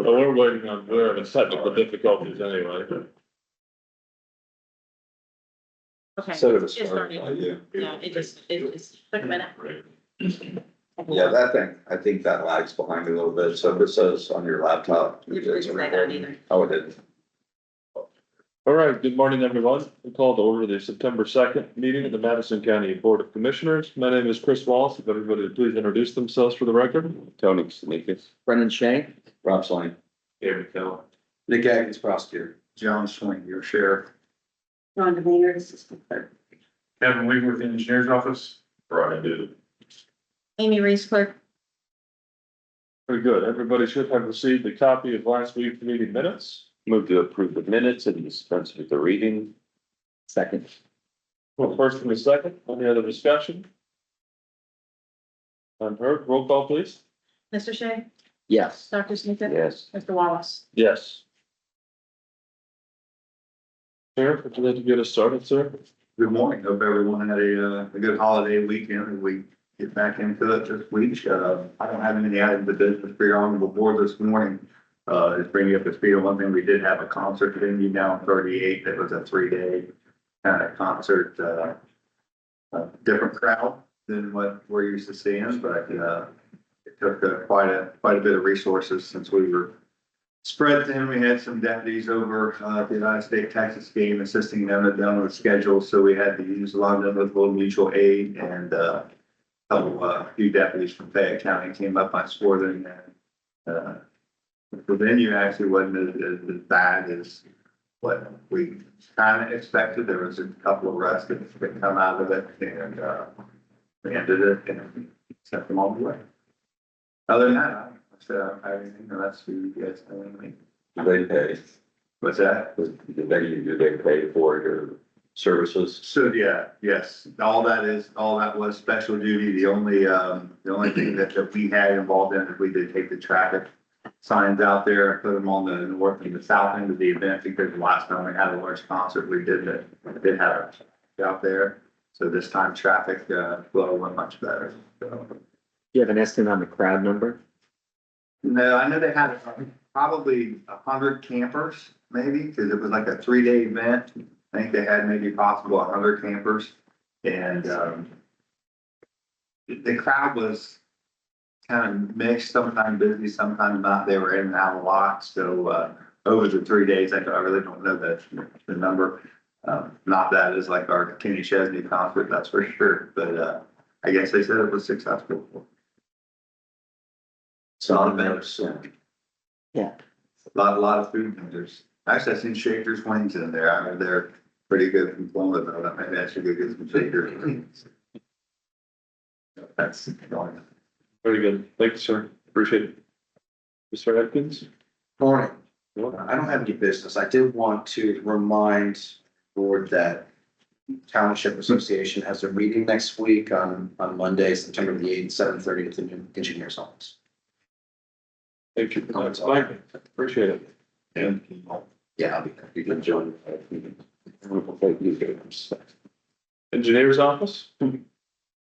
we're waiting on, we're having technical difficulties anyway. Okay. So it It's starting. Yeah, it just took a minute. Yeah, that thing, I think that lags behind a little bit, so if it says on your laptop. You didn't say that either. Oh, it didn't. All right, good morning, everyone. We call to order the September 2nd meeting of the Madison County Board of Commissioners. My name is Chris Wallace. If everybody would please introduce themselves for the record. Tony Sneakers. Brendan Shea. Rob Slang. David Kell. Nick Atkins, prosecutor. John Swing, your sheriff. Ron DeVayner, assistant. Kevin Weaver with the engineer's office. Brian did. Amy Reese, clerk. Very good. Everybody should have received a copy of last week's meeting minutes. Move to approve the minutes and dispense with the reading. Second. Well, first and a second, any other discussion? Unheard, roll call please. Mr. Shea, Yes. Dr. Sneakus? Yes. Mr. Wallace? Yes. Sheriff, would you like to get us started, sir? Good morning. Hope everyone had a good holiday weekend and we get back into it this week. I don't have any items of business for your honorable board this morning. Just bringing up the speed of one thing, we did have a concert venue down 38. That was a 3-day kind of concert, different crowd than what we're used to seeing, but it took quite a bit of resources since we were spread thin. We had some deputies over at the United States Texas game assisting them at down the schedule, so we had to use a lot of them with a little mutual aid, and a few deputies from Fayette County came up. I swore them, and the venue actually wasn't as bad as what we kind of expected. There was a couple of arrests that come out of it, and we ended it and sent them all the way. Other than that, I mean, that's who you guys know me. Do they pay? What's that? Do they pay for your services? So, yeah, yes, all that was special duty. The only thing that we had involved in it, we did take the traffic signs out there and put them on the north and the south end of the event, because the last time we had a large concert, we did have it out there. So this time traffic flow went much better. So, Do you have an estimate on the crowd number? no, I know they had probably 100 campers, maybe, because it was like a 3-day event. I think they had maybe possible 100 campers, and the crowd was kind of mixed, sometimes busy, sometimes not. They were in and out a lot. So over the 3 days, I really don't know the number. Not that is like our Kenny Chesney concert, that's for sure. But I guess they said it was successful. Solid Madison. Yeah. A lot of food vendors. Actually, I seen Shakers Wings in there. I mean, they're pretty good from Florida, but maybe I should go get some Shakers Wings. That's going. Very good. Thank you, sir. Appreciate it. Mr. Atkins? Morning. I don't have any business. I did want to remind the board that Township Association has a meeting next week on Monday, September the 8th, 7:30 at the new engineer's office. Thank you. That's fine. Appreciate it. And Yeah, I'll be there. you can join. Engineer's office? Yeah,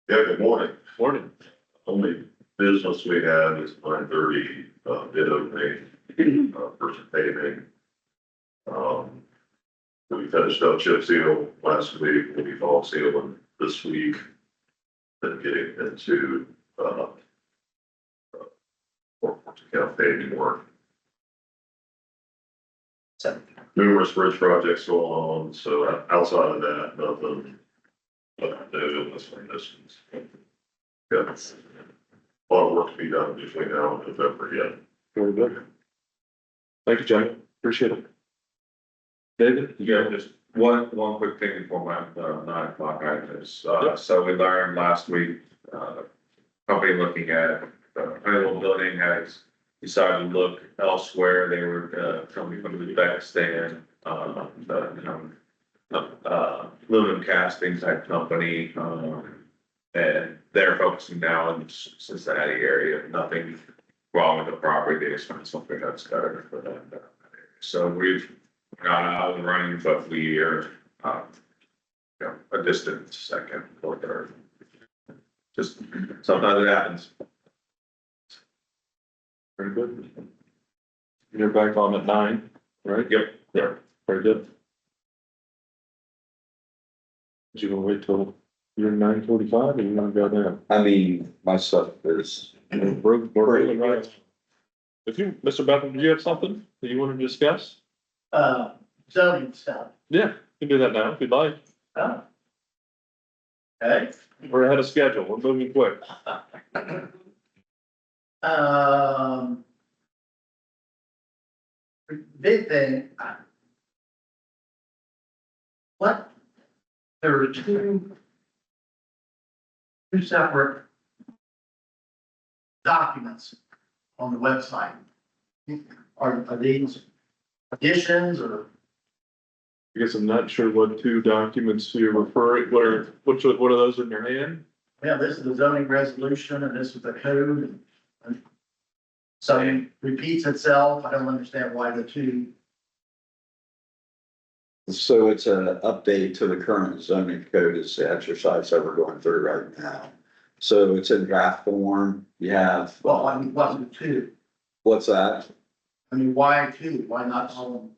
good morning. Morning. Only business we have is 9:30, bid opening, first paving. We finished up chip seal last week, we'll be fall sealing this week. Then getting into, account paving work. Numerous bridge projects going on, so outside of that, nothing. But this one, distance. Got a lot of work to be done between now and November yet. Very good. Thank you, John. Appreciate it. David? Yeah, just one quick thing before my 9 o'clock items. Yep. So we learned last week, company looking at Honeywell building has decided to look elsewhere. They were coming from Uzbekistan, aluminum casting type company, and they're focusing now in the Cincinnati area. Nothing wrong with the property. They just want something that's better for them. So we've got out and running, but we are, a distant second or third. Just sometimes it happens. Very good. You're back on at 9, right? Yep. Yeah, very good. You gonna wait till you're 9:45 or you wanna go down? I mean, my stuff is, We're really right. If you, Mr. Bethel, do you have something that you wanna discuss? Zoning stuff. Yeah, you can do that now if you'd like. Oh. Okay. We're ahead of schedule. We're moving quick. Big thing. What? There are two separate documents on the website. Are these additions or? I guess I'm not sure what two documents you're referring, what are those in your hand? Yeah, this is the zoning resolution and this is the code. And so it repeats itself. I don't understand why the two. so it's an update to the current zoning code is the exercise that we're going through right now. So it's in draft form. You have, Well, I mean, what's the two? what's that? I mean, why two? Why not all of them?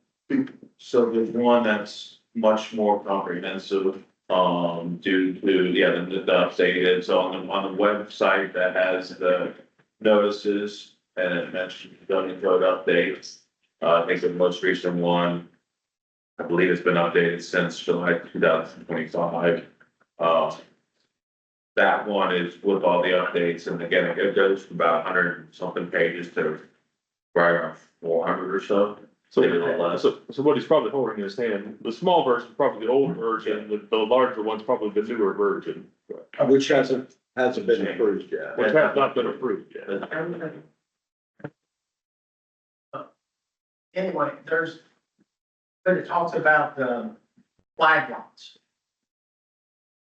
So there's one that's much more comprehensive, due to, the updated, so on the website that has the notices and it mentions zoning code updates. I think the most recent one, I believe it's been updated since July 2025. That one is with all the updates, and again, it goes from about 100 something pages to right around 400 or so. So, Maybe a little less. so what he's probably holding in his hand, the small version is probably the old version, the larger one's probably the newer version. Which hasn't been approved yet. Which has not been approved yet. Anyway, but it talks about flag lots.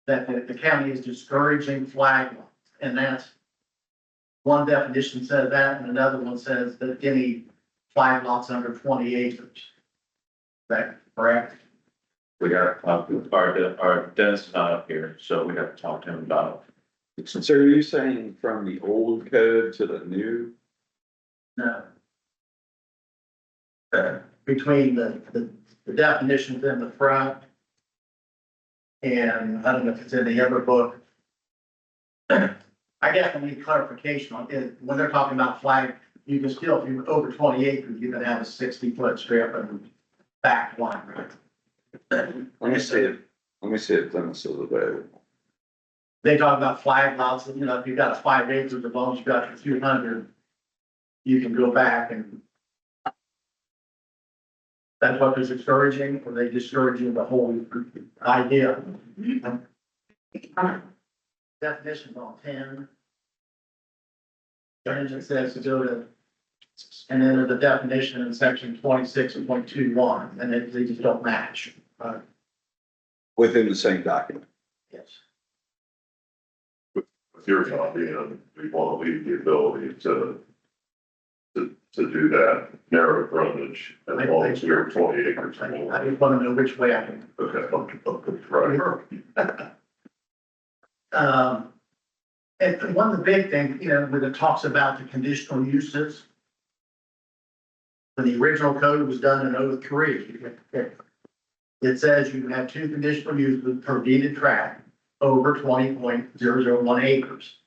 That the county is discouraging flag lots, and that's one definition says that, and another one says that any flag lots under 20 acres. Is that correct? We got, our Dennis is not up here, so we have to talk to him about So are you saying from the old code to the new? No. Between the definitions in the front. And I don't know if it's in the other book. I guess I need clarification on it. When they're talking about flag, you can still, if you're over 20 acres, you can have a 60-foot strip and back line, right? Let me see if Dennis is available. They talk about flag lots, you know, if you've got 5 acres, as long as you've got your 200, you can go back and. That's what they're discouraging, or they discouraging the whole idea. Definitions on 10. And it says to go to, and then there's a definition in section 26.21, and they just don't match. Within the same document. Yes. With your copy, and we want to leave the ability to do that narrow frontage as long as you're 20 acres or I more. just want to know which way I can. Okay, right. And one of the big things, you know, when it talks about the conditional uses. When the original code was done in 03, it says you can have 2 conditional uses per deeded tract over 20.001 acres.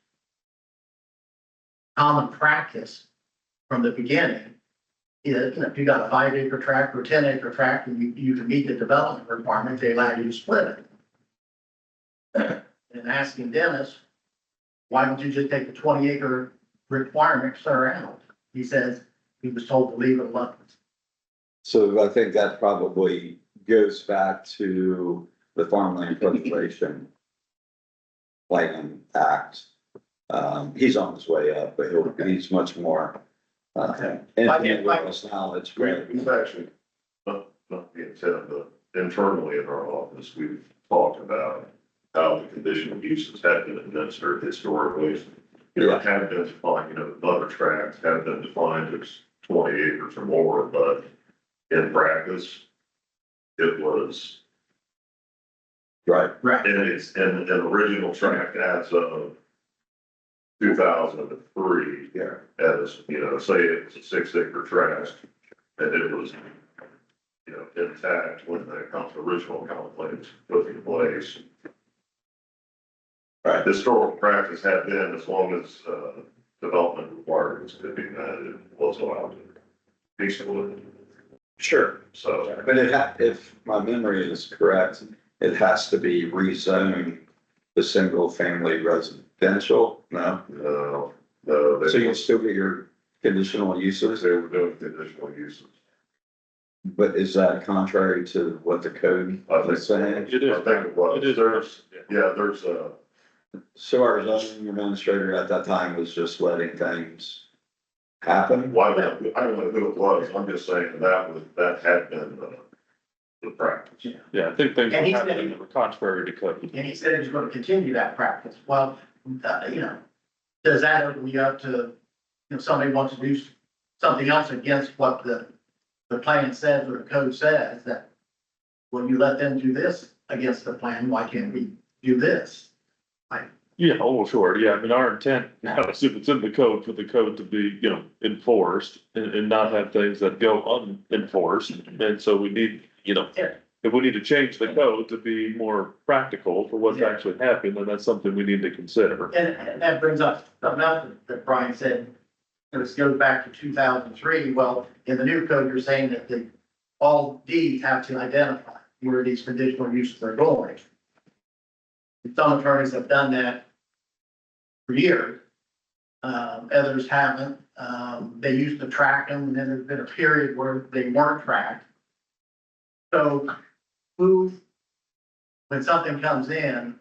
Common practice from the beginning is, you know, if you got a 5-acre tract or 10-acre tract and you can meet the development requirement, they allow you to split it. And asking Dennis, why don't you just take the 20-acre requirement, clear out? He says he was told to leave it alone. So I think that probably goes back to the Farmland Preservation Plan Act. He's on his way up, but he's much more, intimate with his knowledge. We've actually, not the intent, but internally in our office, we've talked about how the conditional uses have been administered historically. You know, it had been defined, other tracts have been defined as 20 acres or more, but in practice, it was, Right. Right. and it's an original tract as of 2003. Yeah. As, say it's a 6-acre tract, And it was, you know, intact when the original comp plan was put in place. Right. Historical practice had been, as long as, development requirements could be met, it was allowed to be split. Sure. So, But if my memory is correct, it has to be rezoned to single family residential, no? no, So you they still get your conditional uses, were doing conditional uses. but is that contrary to what the code I think is saying? It is. I think it was. It is. There's So our zoning administrator at that time was just letting things happen? I don't know who it was, I'm just saying that had been the practice. Yeah, I think things And he were said- happening that were contrary to code. And he said he's gonna continue that practice. Well, you know, does that open you up to, somebody wants to do something else against what the plan says or the code says, that when you let them do this against the plan, why can't we do this? Yeah, oh, sure, yeah, I mean, our intent now is if it's in the code, for the code to be, enforced and not have things that go unenforced. And so we need, Yeah. if we need to change the code to be more practical for what's Yeah. actually happening, then that's something we need to consider. And that brings up something else that Brian said. This goes back to 2003. Well, in the new code, you're saying that all deeds have to identify where these conditional uses are going. Some attorneys have done that for years. Others haven't. They used to track them, and then there's been a period where they weren't tracked. So when something comes in,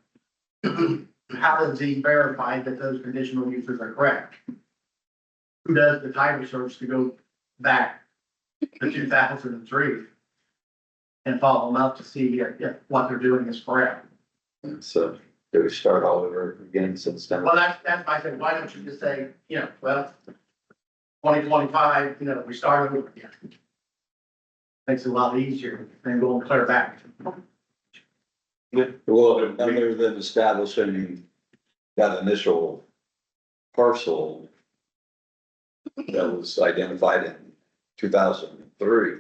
how does he verify that those conditional uses are correct? Who does the title search to go back to 2003 and follow them up to see if what they're doing is correct? So do we start all over again since then? Well, that's why I said, why don't you just say, 2025, we start over again. Makes it a lot easier than going clear back. Well, other than establishing that initial parcel that was identified in 2003.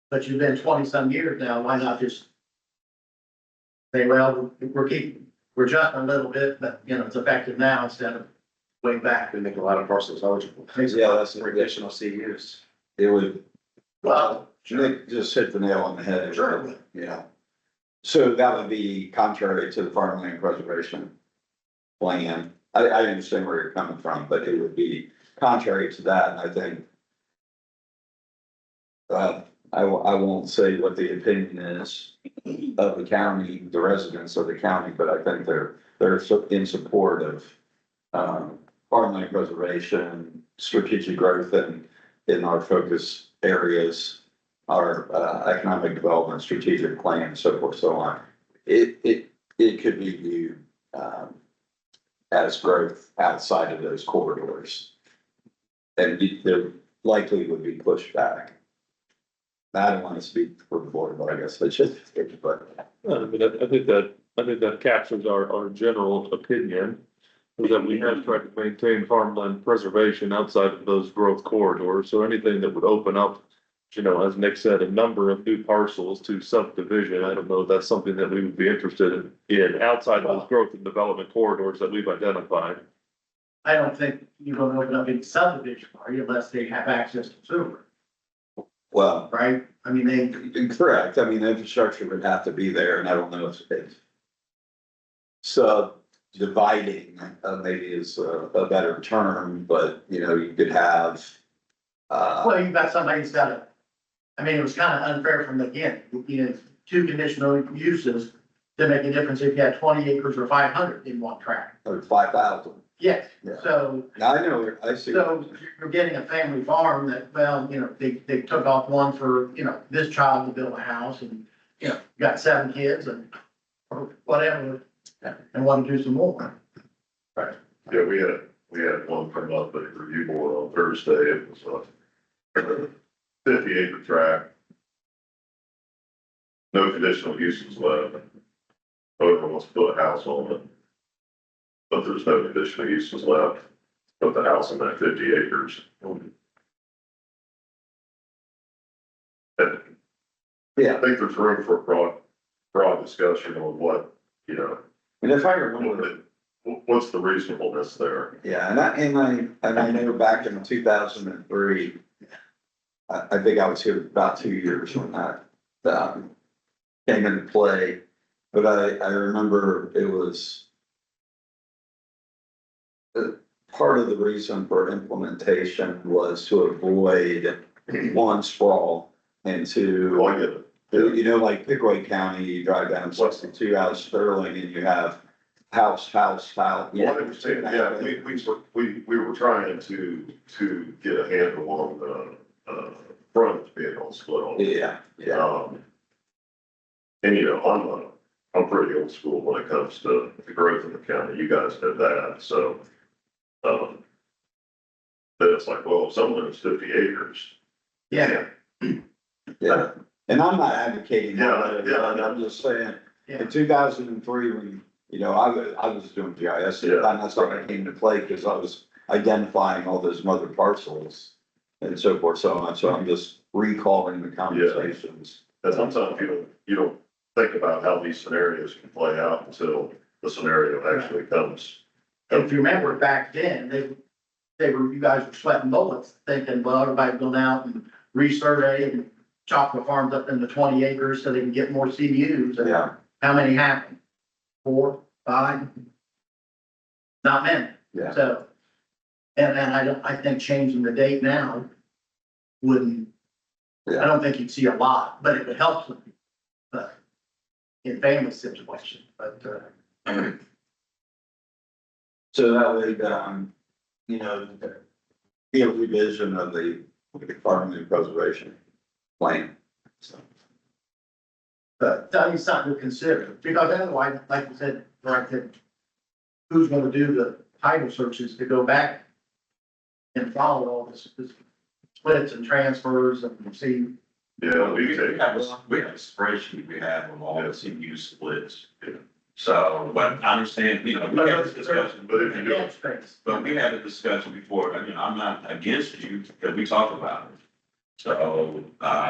But you've been 20-some years now, why not just say, well, we're adjusting a little bit, but, it's effective now instead of way back. We make a lot of parcels eligible. Yeah, that's For additional CUs. It would, Well, Nick just hit the nail on the head. Sure. Yeah. So that would be contrary to the farmland preservation plan. I understand where you're coming from, but it would be contrary to that, and I think I won't say what the opinion is of the county, the residents of the county, but I think they're in support of farmland preservation, strategic growth in our focus areas, our economic development, strategic plan, so forth, so on. It could be viewed as growth outside of those corridors. And there likely would be pushback. I don't want to speak for the board, but I guess I should, but. I mean, I think that captures our general opinion, is that we have tried to maintain farmland preservation outside of those growth corridors. So anything that would open up, as Nick said, a number of new parcels to subdivision, I don't know if that's something that we would be interested in outside those growth and development corridors that we've identified. I don't think you're gonna open up any subdivision, are you, unless they have access to sewer, Well, right? I mean, they, correct. I mean, the infrastructure would have to be there, and I don't know if it's subdividing, maybe is a better term, but, you could have, well, you've got somebody who's got it was kind of unfair from the beginning. Two conditional uses to make a difference if you had 20 acres or 500 in one tract. or 5,000. Yes, Yeah. so, Now, I know, I see. so you're getting a family farm that, well, they took off one for, this child to build a house and, got 7 kids and, or whatever, and want to do some more. Yeah, we had one come up at the review board on Thursday, it was a 50-acre tract. No conditional uses left. Owner wants to put a house on it. But there's no conditional uses left, put the house on that 50 acres. And Yeah, I think there's room for a broad discussion on what, you know, and if I remember, what's the reasonableness there? yeah, and I know back in 2003, I think I was here about 2 years when that, came into play. But I remember it was part of the reason for implementation was to avoid one sprawl and Well, I to, get it. Yeah. you know, like Pickaway County, you drive down 62 out of Sterling and you have house. Well, I understand, yeah, we were trying to get a handle on the, front being all split on. Yeah, yeah, And you know, I'm pretty old school when it comes to the growth in the county, you guys know that, so. Then it's like, well, if someone is 50 acres. Yeah. yeah. And I'm not advocating Yeah, that, yeah. I'm just saying, Yeah. in 2003, when, you know, I was doing GIS, and that's when I came to play, because I was identifying all those mother parcels and so forth, so on, so I'm just recalling the conversations. And sometimes you don't think about how these scenarios can play out until the scenario actually comes. If you remember back then, you guys were sweating bullets, thinking, well, everybody's going out and resurvey and chop the farms up into 20 acres so they can get more CUs. And Yeah, how many happened? 4, 5? Not many. yeah, So, and I think changing the date now wouldn't, I yeah, don't think you'd see a lot, but it would help some. But in family situation, but, so that way, you know, be a revision of the farmland preservation plan, so. but that is something to consider, because otherwise, like you said, like that, who's gonna do the title searches to go back and follow all this splits and transfers and see, Yeah, We have a spreadsheet we have of all the CPU splits. So, but I understand, you know, we had this discussion, but if you do, dead space. but we had a discussion before, I mean, I'm not against you, because we talked about it. So,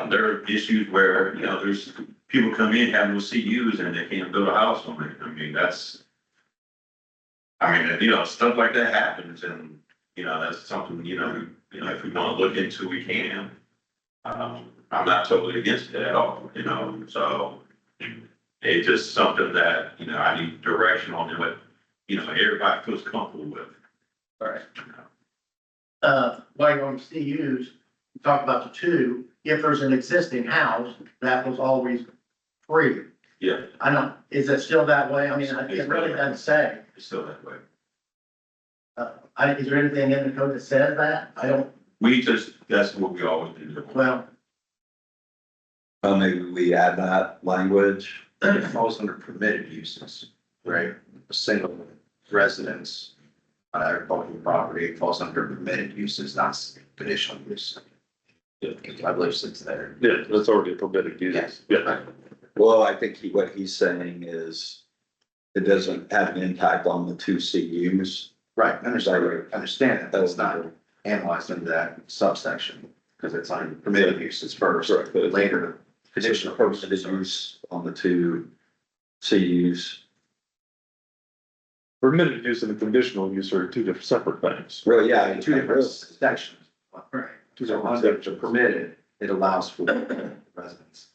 there are issues where, you know, there's people come in having those CUs and they can't build a house on it. I mean, you know, stuff like that happens and, you know, that's something, you know, if we want to look into, we can. I'm not totally against it at all, you know, so it's just something that, you know, I need direction on what, you know, everybody feels comfortable with. Right. While you're on CUs, you talk about the two, if there's an existing house, that was always free. Yeah, I don't, is it still that way? I mean, it really doesn't say. it's still that way. Is there anything in the code that says that? I don't, That's what we always do. well, Maybe we add that language. It falls under permitted uses, right? A single residence on agricultural property falls under permitted uses, not conditional use. Yeah. I believe it's there. Yeah, that's already a permitted use. Yeah. Well, I think what he's saying is it doesn't have an impact on the two CUs. Right, I understand that, but it's not analyzed into that subsection, because it's on permitted uses first, Correct. later conditional Permitted uses. use on the two CUs. Permitted use and conditional use are two different separate things. Well, yeah. Two different sections. right. Two So different under the sections. permitted, it allows for residents.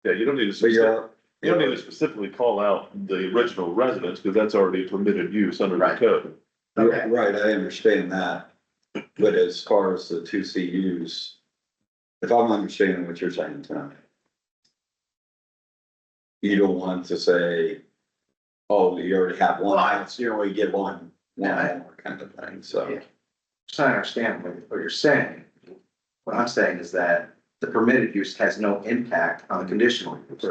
Yeah, you don't need But to, you don't need to specifically call out the original residence, because that's already permitted use under the Right. code. Okay. Right, I understand that. But as far as the two CUs, if I'm understanding what you're saying, Tony, you don't want to say, oh, you already have one house, you only get one more kind of thing, so. Yeah. So I understand what you're saying. What I'm saying is that the permitted use has no impact on the conditional use.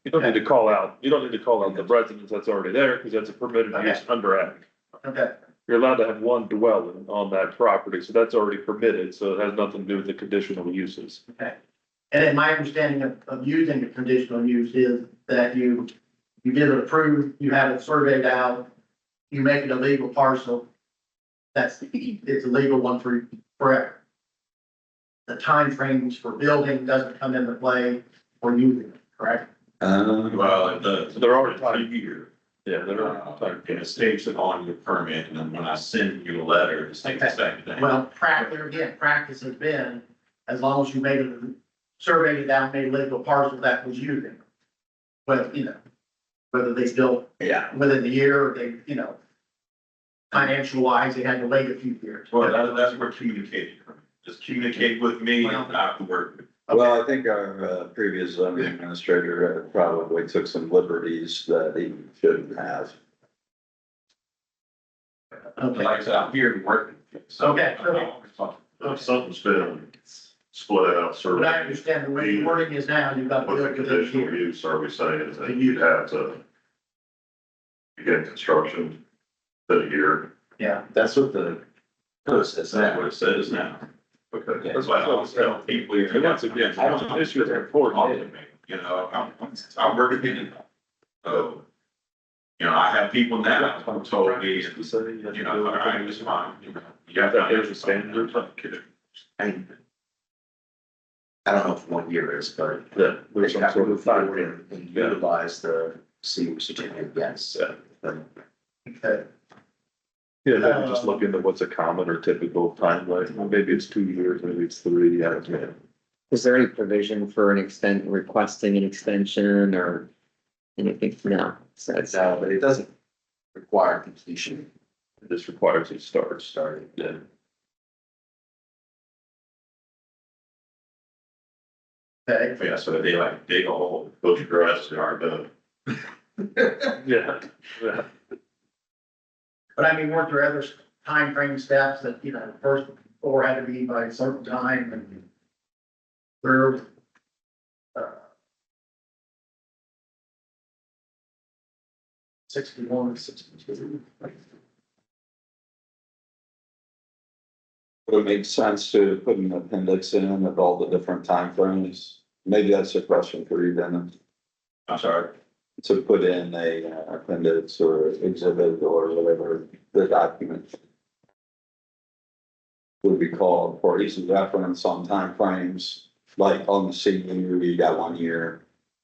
You don't need to call out the residence that's already there, because that's a permitted use under ag. Okay, You're allowed to have one dwelling on that property, so that's already permitted, so it has nothing to do with the conditional uses. okay. And then my understanding of using the conditional use is that you get it approved, you have it surveyed out, you make it a legal parcel. It's a legal one for forever. the timeframes for building doesn't come into play for you, correct? Well, it does. There are It's times- a year. Yeah, there are times. And it states it on your permit, and then when I send you a letter, it states the same thing. Well, practice has been, as long as you made it, surveyed it out, made a legal parcel that was using. Whether, you know, whether they built Yeah. within the year or they, you know, financial wise, they had to wait a few years. Well, that's where communication, just communicate with me and I can work with you. Well, I think our previous zoning administrator probably took some liberties that he shouldn't have. Okay, Like I said, I'm here to work. So, Okay. If something's been split out, but survey. I understand the way the wording is now, you've got to What the build within a conditional year. use are we saying is that you'd have to begin construction in a year? Yeah, That's what the code says. That's what it says now. Okay. That's why I always tell people. And once again, I don't issue the report. You know, I'm working in it. So, you know, I have people now who told me, you know, all right, it's fine, you know. You have to There's a standard. I don't know if 1 year is, but Yeah, they there's some have to sort move of time forward frame. and utilize the C certificate, yes. okay. Yeah, maybe just look into what's a common or typical timeline. Maybe it's 2 years, maybe it's 3, I don't know. Is there any provision for requesting an extension or anything? No, so it's, No, but it doesn't require completion. This requires it started, yeah. Okay, Yeah, so they like dig a hole, bush grass, they aren't done. Yeah, yeah. but I mean, weren't there other timeframe steps that, you know, first floor had to be by a certain time and there, uh, 61, 62. Would it make sense to put an appendix in of all the different timeframes? Maybe that's a question for you, Dennis. I'm sorry. To put in a appendix or exhibit or whatever the document would be called for easy reference on timeframes, like on the CU, you got 1 year.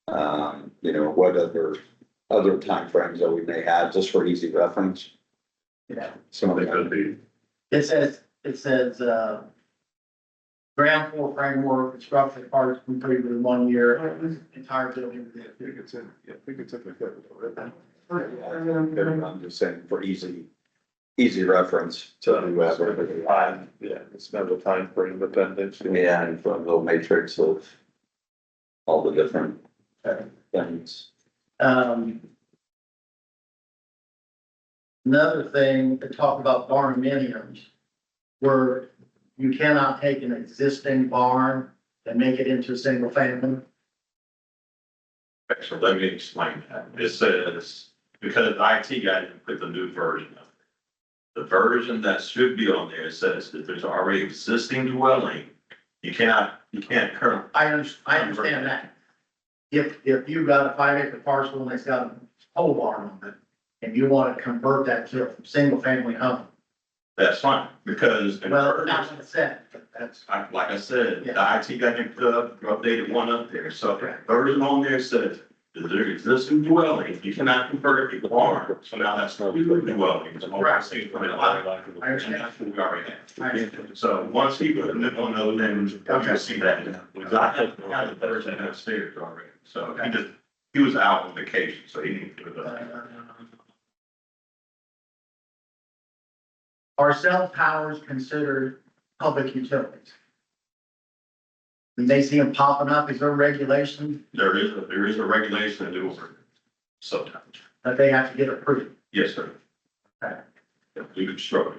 You know, what other timeframes that we may have, just for easy reference. Yeah, Something They could be, it says, ground floor framework, construction parts completed in 1 year, entire building. I think it's in, yeah, I think it's in the code. I'm just saying for easy reference to whoever. Time, yeah, it's not a time frame appendix. Yeah, and from a little matrix of all the different things. Another thing to talk about barnuminiums, where you cannot take an existing barn and make it into a single family. So let me explain that. It says, because IT guy didn't put the new version of it. The version that should be on there says that there's already existing dwelling, you can't currently. I understand that. If you've got a 5 acre parcel and it's got a pole barn on it, and you want to convert that to a single family home, That's fine, because. well, that's what it said, but that's, Like I said, the IT guy didn't put up, updated one up there, so the version on there says, is there existing dwelling, you cannot convert it to barn, so now that's not new dwelling. It's all Right. single family. I And understand. that's what we already have. I understand. So once he put it on those, then you'll see that. I had the version upstairs already, so he was out on vacation, so he didn't put it up. Are cell towers considered public utilities? When they see them popping up, is there regulation There is a regulation to do it sometimes. that they have to get approved? Yes, sir. Okay. We could struggle.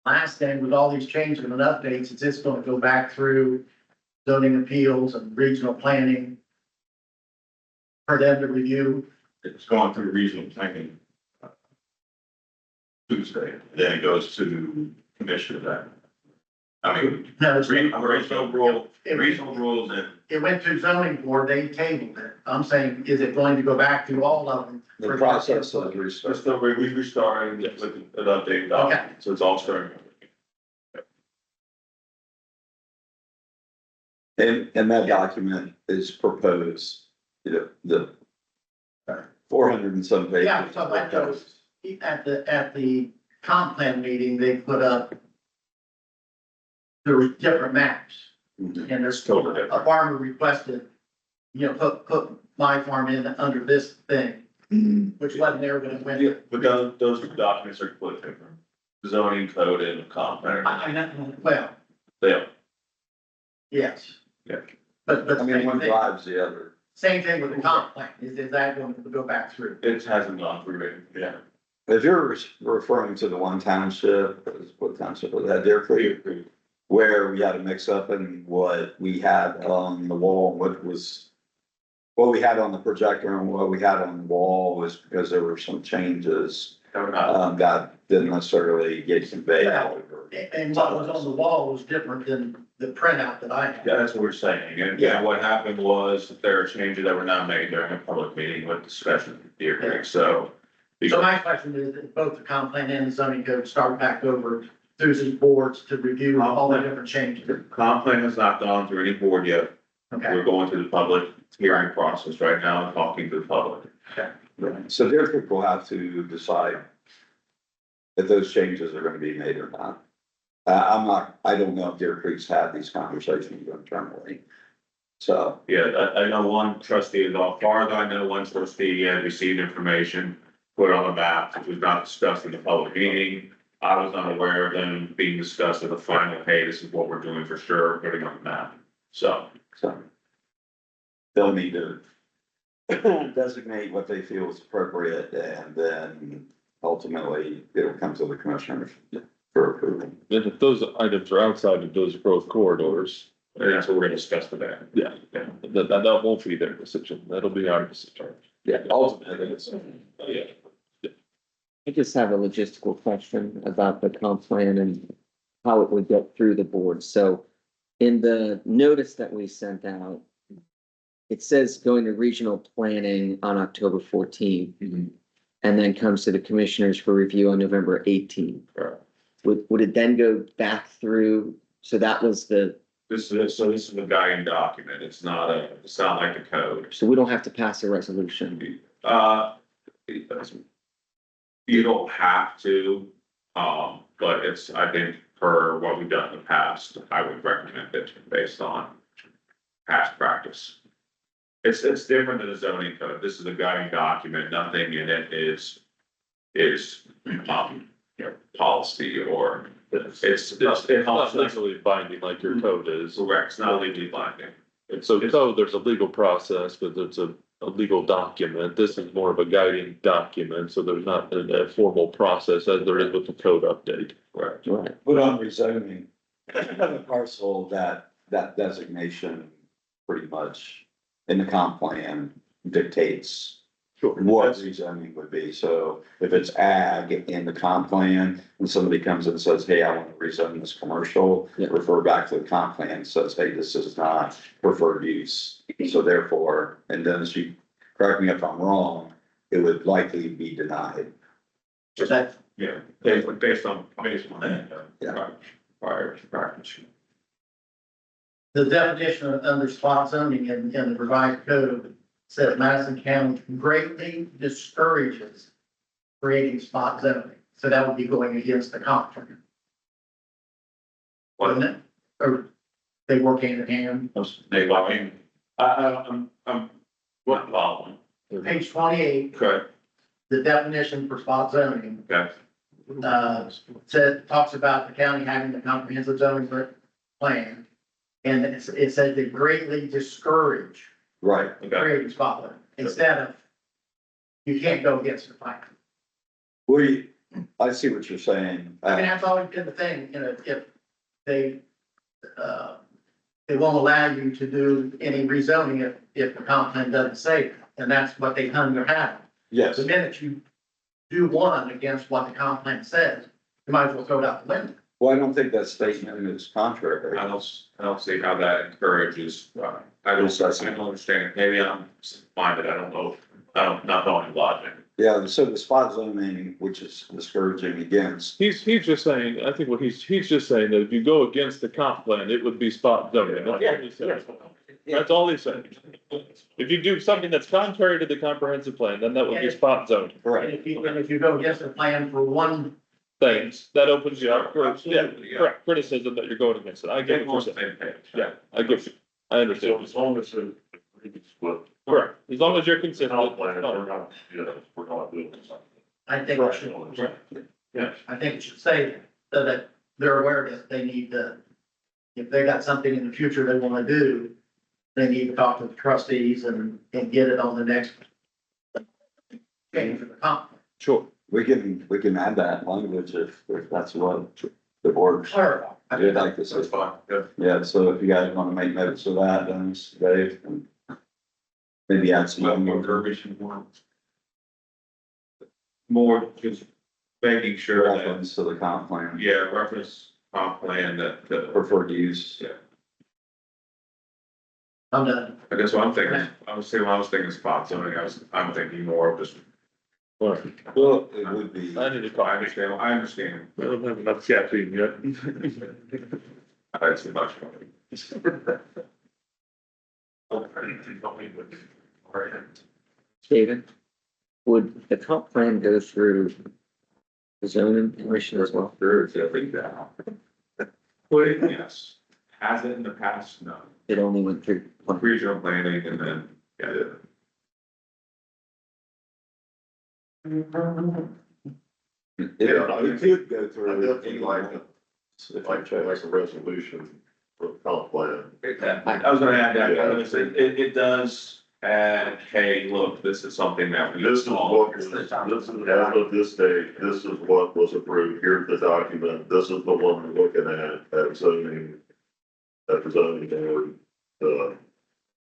Last thing, with all these changes and updates, is this gonna go back through zoning appeals and regional planning for them to review? It's going through regional planning Tuesday, then it goes to commissioner that. I mean, No, it's. regional rules and It went to zoning board, they tabled it. I'm saying, is it going to go back to all of them? The process of restart. Just we restarting with an update document, so it's all starting. And that document is proposed, the 400 and some pages. Yeah, so I noticed at the comp plan meeting, they put up there were different maps. Mhm. And there's Totally different. a farmer requested, put my farm in under this thing, which wasn't there when it went. But those two documents are completely different. Zoning code and comp plan. I know, well, They are. yes. Yeah. But I mean, one drives the other. same thing with the comp plan, is that going to go back through? It hasn't gone through it, yeah. If you're referring to the one township, what township was that, Deer Creek? Where we had a mix up in what we had on the wall, what we had on the projector and what we had on the wall was because there were some changes. That didn't necessarily get conveyed over. And what was on the wall was different than the printout that I had. Yeah, that's what we're saying, and Yeah. what happened was that there are changes that were not made during a public meeting with discussion of Deer Creek, so. So my question is, that both the comp plan and the zoning code start back over through these boards to review all the different changes. The comp plan has not gone through any board yet. Okay, We're going through the public hearing process right now and talking to the public. So Deer Creek will have to decide if those changes are gonna be made or not. I don't know if Deer Creek's had these conversations internally. So, Yeah, I know one trustee, as far as I know, one trustee had received information, put it on the map, which was not discussed in the public meeting. I was unaware of them being discussed at the final, hey, this is what we're doing for sure, putting on the map, so. they'll need to designate what they feel is appropriate and then ultimately it'll come to the commissioners for approval. And if those items are outside of those growth corridors, And that's what we're gonna discuss today. yeah, that won't be their decision. That'll be our decision. Yeah, ultimately, it's, Yeah. I just have a logistical question about the comp plan and how it would get through the board. So in the notice that we sent out, it says going to regional planning on October 14th, and then comes to the commissioners for review on November 18th. Would it then go back through? So that was This is the guiding document, it's not like the code. so we don't have to pass a resolution. You don't have to, but it's, I think, per what we've done in the past, I would recommend it based on past practice. It's different than the zoning code. This is a guiding document. Nothing in it is, policy or it's not legally binding like your code is. correct. It's not legally binding. So code, there's a legal process, but it's a legal document. This is more of a guiding document, so there's not a formal process as there is with the code update. Correct. Right. put on rezoning the parcel that designation pretty much in the comp plan dictates what rezoning would be. So if it's ag in the comp plan and somebody comes and says, hey, I want to rezone this commercial, Yeah. refer back to the comp plan and says, hey, this is not preferred use. So therefore, and then as you correct me if I'm wrong, it would likely be denied. that, Yeah, based on that. Yeah. Prior practice. the definition of under spot zoning in the revised code says Madison County greatly discourages creating spot zoning. So that would be going against the comp plan, wouldn't it? Or they work hand in hand. They, I mean, I'm not following. Page 28, Correct. the definition for spot zoning, Okay. talks about the county having the comprehensive zoning plan. And it said they greatly discourage Right. Okay. creating spot zoning instead of you can't go against the plan. I see what you're saying. I mean, that's always been the thing, if they won't allow you to do any rezoning if the comp plan doesn't say it, and that's what they hung their hat on. Yes, The minute you do one against what the comp plan says, you might as well throw it out the window. Well, I don't think that statement is contrary. I don't see how that encourages, I don't understand, maybe I'm minded, I don't know, not knowing logic. Yeah, so the spot zoning, which is discouraging against, He's just saying, I think what he's just saying that if you go against the comp plan, it would be spot zoning. That's all he's saying. That's all he's saying. If you do something that's contrary to the comprehensive plan, then that would be spot zoning. And if you go against the plan for one, Things, that opens you up for, yeah, correct, criticism that you're going against it. I get what you're saying. Same page. Yeah, I get you. I understand. as long as it's split. Correct, as long as you're consistent. Comp plan, it's fine. we're not doing something. I think it should, Yes. I think it should say that they're aware that they need to, if they got something in the future they wanna do, they need to talk to the trustees and get it on the next change for the comp. Sure. we can add that language if that's what the board Clarify. would like to see. That's fine, yeah. Yeah, so if you guys wanna make notes of that, then it's Dave. And maybe add some more. verbiage you want. More just making sure that, Reference to the comp plan, yeah, reference comp plan that, preferred use. I'm done. I guess what I'm thinking, I was thinking spot zoning, I'm thinking more of just, Well, Well, it would be. I need to I call. understand, I understand. I don't have enough caffeine yet. I had too much. David, would the comp plan go through the zoning commission as well? Sure, it's everything down. But yes, has it in the past? No. It only went through. Regional planning and then, yeah. It could go I through. definitely like it. If Like, I check. like a resolution for the comp plan. I was gonna add that, I was gonna say, it does add, hey, look, this is something that we. This is what, this is, as of this date, this is what was approved, here's the document, this is the one we're looking at zoning. At the zoning board,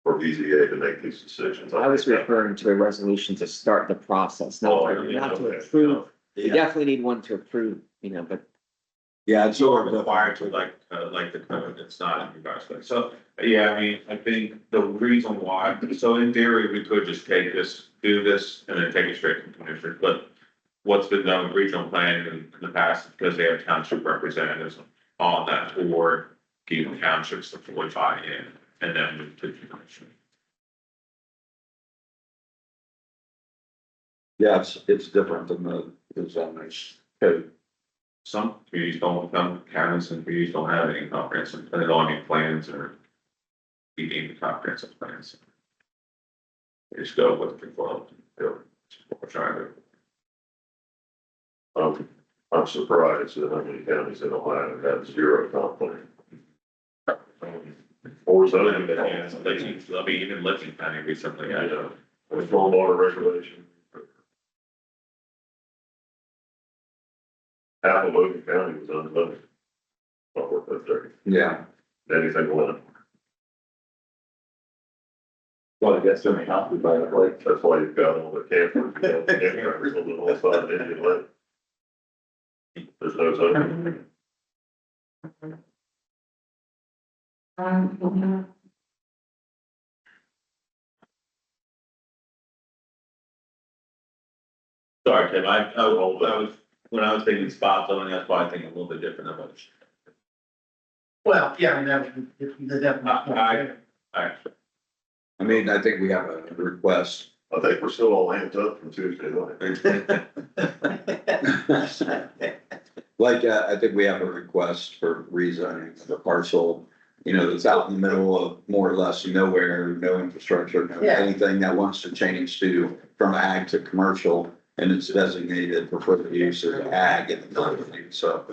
for BZA to make these decisions. I was referring to a resolution to start the process, not to approve. You definitely need one to approve, but Yeah, it's Sort sort of of required to like the code, it's not in regards to, so, yeah, I mean, I think the reason why, so in theory, we could just take this, do this, and then take it straight to the commissioner, but. What's been done with regional planning in the past, because they have township representatives on that board, keep the townships to fully buy in, and then move to the commission. yeah, it's different than the zoning code. Some communities don't, some counties and communities don't have any comprehensive, they don't have any plans or. Keeping the comprehensive plans. They just go with the flow, they're trying to. I'm surprised at how many counties in Ohio have zero comp plan. Or zoning, I mean, even Licking County recently, I know. or stormwater regulation. Half of Logan County was unlimited. Not worth that there, Yeah. anything left. Well, I guess they're not by the lake. That's why you've got all the campers, campgrounds on the north side of Indian Lake. There's no zoning. Sorry, Tim, when I was thinking spot zoning, that's why I think a little bit different than what. Well, yeah, I mean, that was the definition. I mean, I think we have a request. I think we're still all amped up from Tuesday night. Like, I think we have a request for rezoning of the parcel, that's out in the middle of more or less nowhere, no infrastructure, no Yeah. anything that wants to change from ag to commercial. And it's designated for further use as ag in the company, so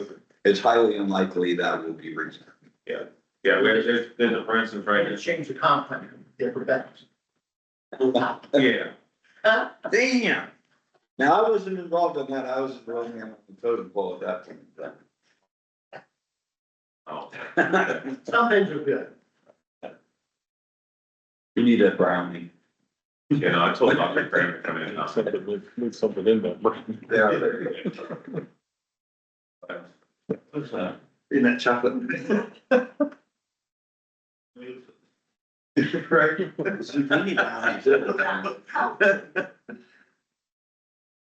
it's highly unlikely that will be rezoned. Yeah, there's a, for instance, right, And change the comp plan, different benefits. yeah, Damn. Now, I wasn't involved in that, I was involved in the totem pole at that point. oh. Some things are good. You need a brownie. I told Dr. Kramer to come in. Move something in there. They are there. In that chocolate. Right? Zucchini brownies, isn't it?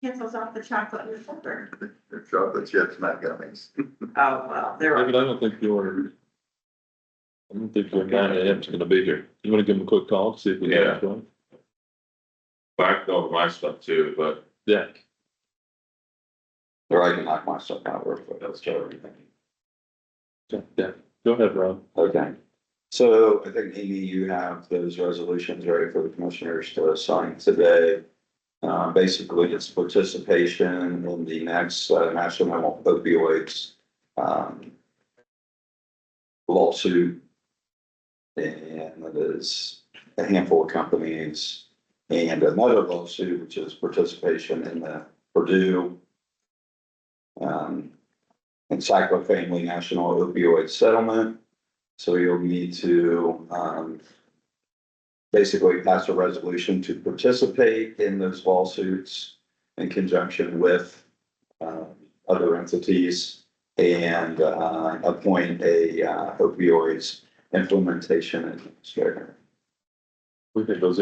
Cancels off the chocolate and sugar. Chocolate chips, not gummies. Oh, well, they're. David, I don't think your 9 a.m.'s gonna be here. You wanna give him a quick call, see if we Yeah. can going? But I can go over my stuff too, but Yeah. Or I can knock my stuff out real quick, that's everything. Yeah, go ahead, Rob. Okay, so I think Amy, you have those resolutions ready for the commissioners to sign today. Basically, it's participation in the next national opioids lawsuit. And it is a handful of companies and another lawsuit, which is participation in the Purdue Encyclo-Family National Opioid Settlement. So you'll need to basically pass a resolution to participate in those lawsuits in conjunction with other entities and appoint a opioids implementation administrator. We think those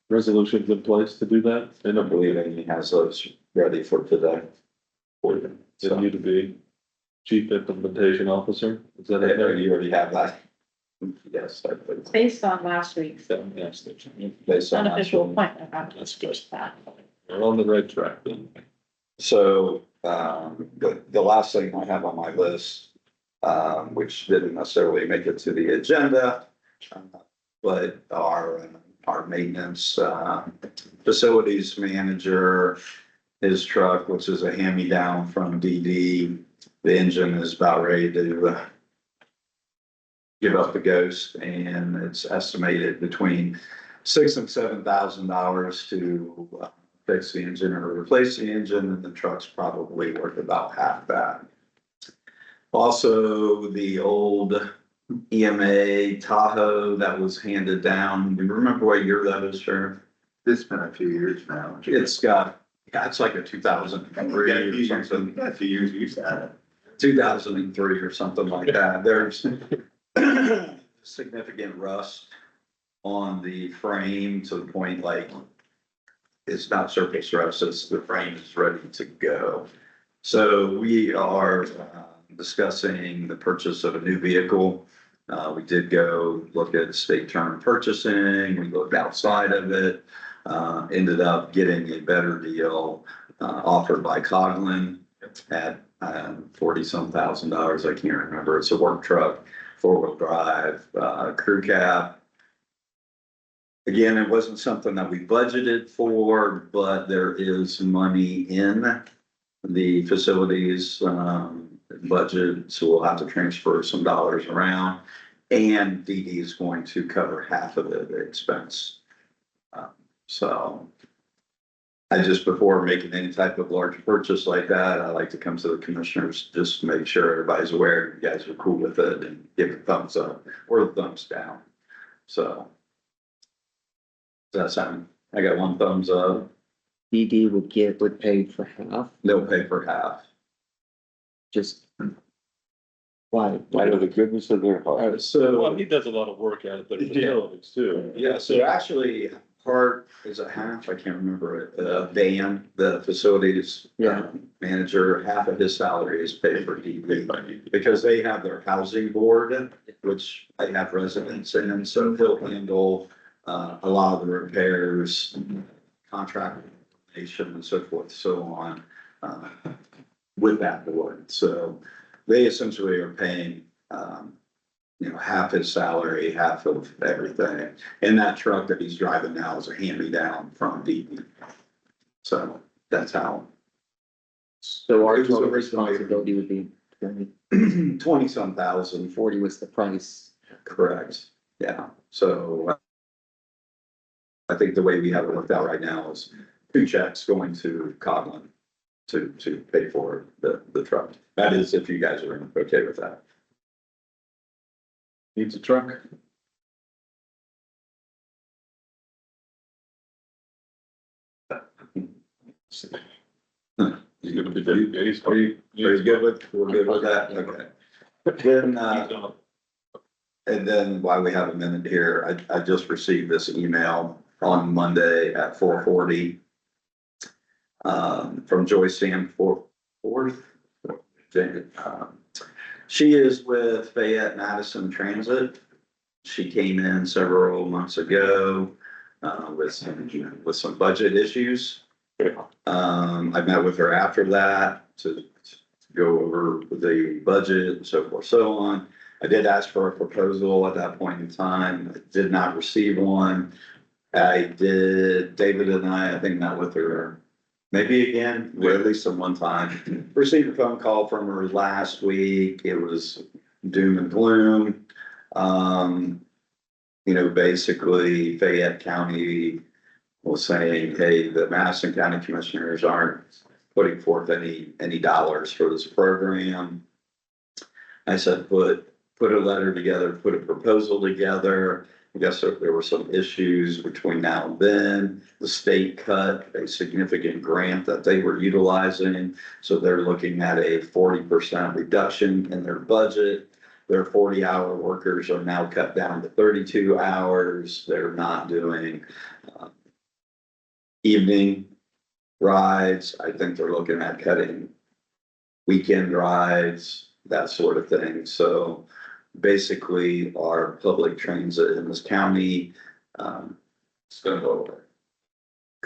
resolutions in place to do that, and I I believe Amy has those ready for today. For you. Did So, you to be chief implementation officer? Is that it? you already have that? Yes, I believe. Based on last week's Yes, Based on that. unofficial appointment. that's good. We're on the right track then. So, the last thing I have on my list, which didn't necessarily make it to the agenda, but our maintenance, facilities manager, his truck, which is a hand-me-down from DD, the engine is about ready to give up the ghost, and it's estimated between $6,000 and $7,000 to fix the engine or replace the engine, and the truck's probably worth about half that. Also, the old EMA Tahoe that was handed down, do you remember what year that is, Sheriff? It's been a few years now. It's got, yeah, it's like a 2003 or something. A few years used to 2003 or something like that. There's significant rust on the frame to the point like it's not surface rust, it's the frame is ready to go. So we are discussing the purchase of a new vehicle. We did go look at state term purchasing, we looked outside of it, ended up getting a better deal offered by Coughlin at 40-some thousand dollars, I can't remember. It's a work truck, 4-wheel drive, crew cab. Again, it wasn't something that we budgeted for, but there is money in the facilities budget, so we'll have to transfer some dollars around. And DD is going to cover half of the expense. So I just, before making any type of large purchase like that, I like to come to the commissioners, just to make sure everybody's aware, you guys are cool with it, and give a thumbs up or a thumbs down. So. Does that sound, I got one thumbs up, DD would pay for half, they'll pay for half. just. Why? Out of the goodness of their heart. Well, So, he does a lot of work out at their facilities too. yeah, so actually, part is a half, I can't remember it, Dan, the facilities. Yeah. Manager, half of his salary is paid for DD, because they have their housing board, which they have residents in, so he'll handle a lot of the repairs, contract information and so forth, so on, with that board. So they essentially are paying, half his salary, half of everything. And that truck that he's driving now is a hand-me-down from DD. So that's how. So our It was total originally- responsibility would be 20-some thousand. 40 was the price. Correct, yeah, so. I think the way we have it worked out right now is 2 checks going to Coughlin to pay for the truck. That is if you guys are okay with that. Needs a truck. You gonna be good. Yeah, he's- Are you good with, we're good with that? Okay. Then, and then while we have a minute here, I just received this email on Monday at 4:40. From Joyce Sanford. She is with Fayette Madison Transit. She came in several months ago, with some budget issues. I met with her after that to go over the budget and so forth, so on. I did ask for a proposal at that point in time. I did not receive one. David and I think met with her maybe again, or at least at one time. Received a phone call from her last week. It was doom and gloom. Basically Fayette County was saying, hey, the Madison County Commissioners aren't putting forth any dollars for this program. I said, put a letter together, put a proposal together. I guess there were some issues between now and then. The state cut a significant grant that they were utilizing. So they're looking at a 40% reduction in their budget. Their 40-hour workers are now cut down to 32 hours. They're not doing evening rides. I think they're looking at cutting weekend rides, that sort of thing. So basically our public transit in this county, it's gonna go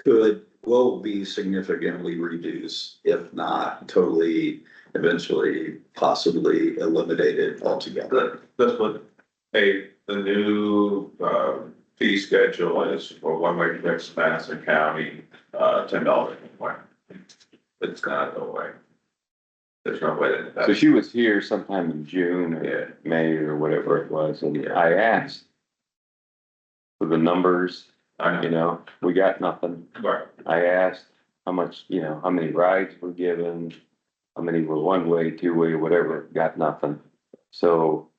away. Will be significantly reduced, if not totally, eventually, possibly eliminated altogether. That's what, the new, fee schedule is for one-way trips to Madison County, $10 one way. It's gonna go away. There's no way that. So she was here sometime in June or May or whatever it was, and I asked for the numbers, we got nothing. Right. I asked how much, how many rides were given, how many were one way, two way, whatever, got nothing. So,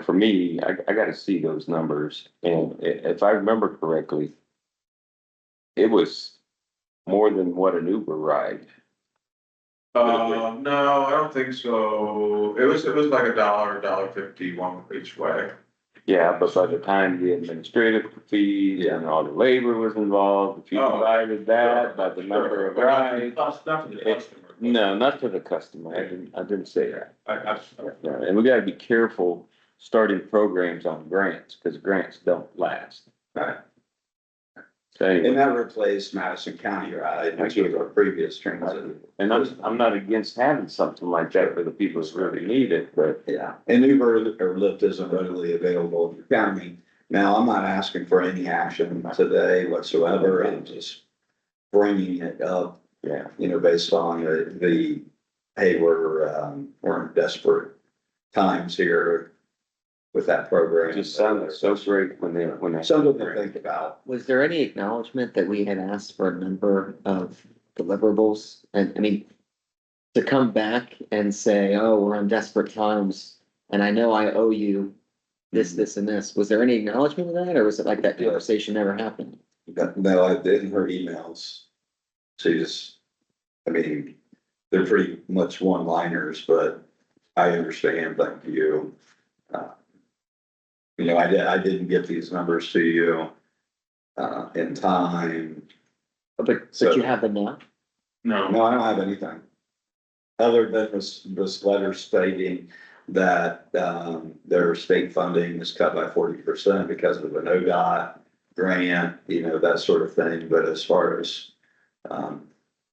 for me, I gotta see those numbers, and if I remember correctly, it was more than what an Uber ride. No, I don't think so. It was like $1.50 one each way. Yeah, but by the time the administrative fees and all the labor was involved, if you Oh, divided that by the number of rides. Not to the customer. No, not to the customer, I didn't say that. I. Yeah, and we gotta be careful starting programs on grants, cause grants don't last. Right. So And anyway, that replaced Madison County ride, which was our previous transit. and I'm not against having something like that for the people that really need it, but Yeah, and Uber or Lyft isn't readily available in the county. Now, I'm not asking for any action today whatsoever. I'm just bringing it up, yeah. based on hey, we're in desperate times here with that program. It just sounded so great when they. Something to think about. Was there any acknowledgement that we had asked for a number of deliverables? And I mean, to come back and say, oh, we're in desperate times and I know I owe you this and this. Was there any acknowledgement of that, or was it like that conversation never happened? No, I didn't hear emails. They're pretty much one-liners, but I understand, thank you. I didn't get these numbers to you, in time. But So- you have them now? No. No, I don't have anything. Other than this letter stating that, their state funding is cut by 40% because of an ODOT grant, that sort of thing. But as far as,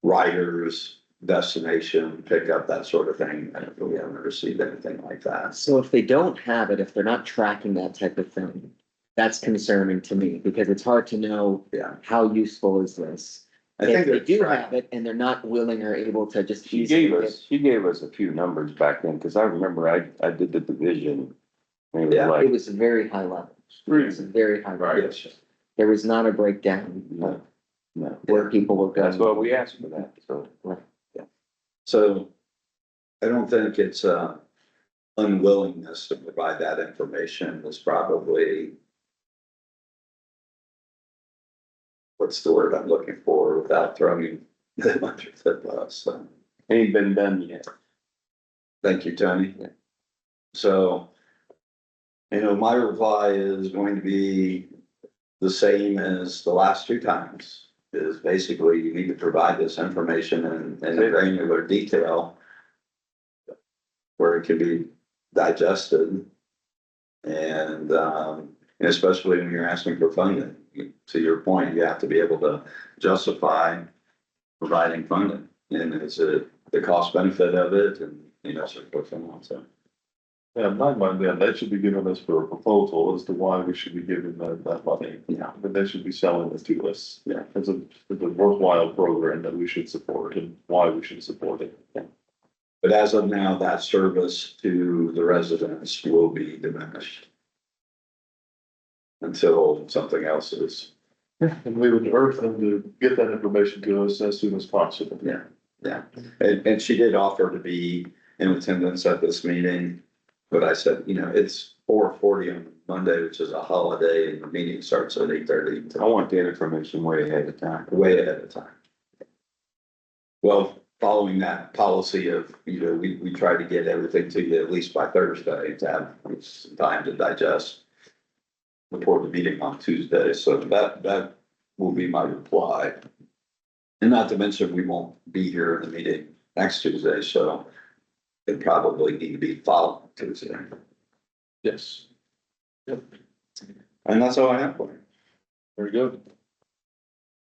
riders, destination, pickup, that sort of thing, we haven't received anything like that. So if they don't have it, if they're not tracking that type of thing, that's concerning to me because it's hard to know Yeah. how useful is this. I think If they they're do tracking. have it and they're not willing or able to just She easily gave us a few numbers back then, cause I remember I did the division. And it was Yeah. like, it was very high level. It was a very high level. Yes. There was not a breakdown no, of no, where people were going. that's what we asked for that, so. So I don't think it's unwillingness to provide that information is probably, what's the word I'm looking for without throwing them under the bus. So, Ain't been done yet. Thank you, Tony. Yeah. So, my reply is going to be the same as the last two times. Is basically you need to provide this information in granular detail where it can be digested. And especially when you're asking for funding, to your point, you have to be able to justify providing funding. And it's the cost benefit of it and, so forth and on, so. Yeah, in my mind, then, they should be giving us for a proposal as to why we should be giving that money. Yeah. But they should be selling it to us. Yeah. It's a worthwhile program that we should support and why we should support it. But as of now, that service to the residents will be diminished. Until something else is, And we would urge them to get that information to us as soon as possible. yeah. And she did offer to be in attendance at this meeting. But I said, it's 4:40 on Monday, which is a holiday, and the meeting starts at 8:30. I want the information way ahead of time. Way ahead of time. Well, following that policy of, we try to get everything to you at least by Thursday to have some time to digest before the meeting on Tuesday. So that will be my reply. And not to mention, we won't be here in the meeting next Tuesday, so it probably need to be following Tuesday. Yes. Yep, And that's all I have for you. very good.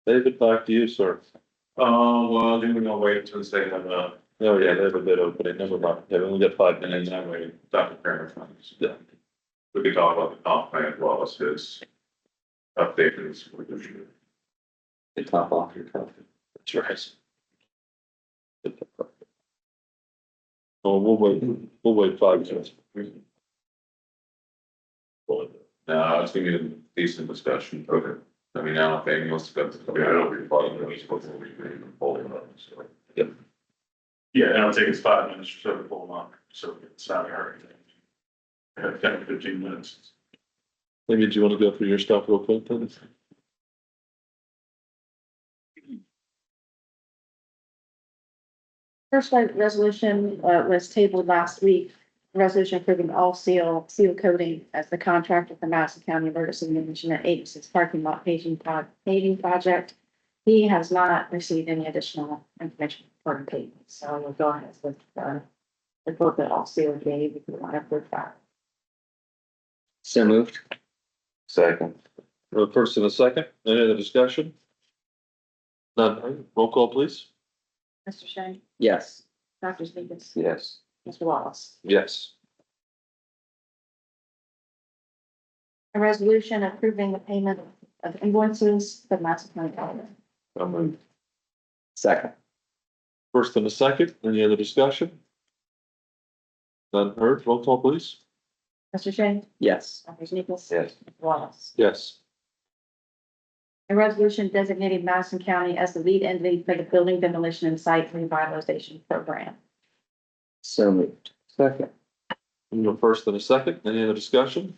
David, back to you, sir. Well, then we're gonna wait until they have Oh, yeah, they have a bid opening, never mind. Yeah, we only got 5 and minutes. then that way, Dr. Kramer funds. Yeah. We could talk about the comp plan as well as his updated. The top off your cup. That's right. Oh, we'll wait 5 minutes. No, it's gonna be a decent discussion. Okay. I mean, I don't think anyone wants to go to. Yeah, I don't reply to these before we can pull them up, so. Yep. Yeah, it'll take us 5 minutes or so to pull them up, so it's not a hurry. 10, 15 minutes. Maybe do you want to go through your stuff real quick then? First resolution was tabled last week. Resolution approving all seal coating as the contractor for Madison County Emergency Management Agency's parking lot paving project. He has not received any additional information for the paving, so we'll go ahead with the quote that all seal gave if you want to approve that. So moved. Second. First and a second, any other discussion? None, roll call please. Mr. Shea, Yes. Dr. Sneakers, Yes. Mr. Wallace. Yes. A resolution approving the payment of invoices for Madison County Government. I'll move. Second. First and a second, any other discussion? None heard, roll call please. Mr. Shea, Yes. Dr. Sneakers. Yes. Mr. Wallace. Yes. A resolution designating Madison County as the lead entity for the building demolition and site revitalization program. So moved. Second. First and a second, any other discussion?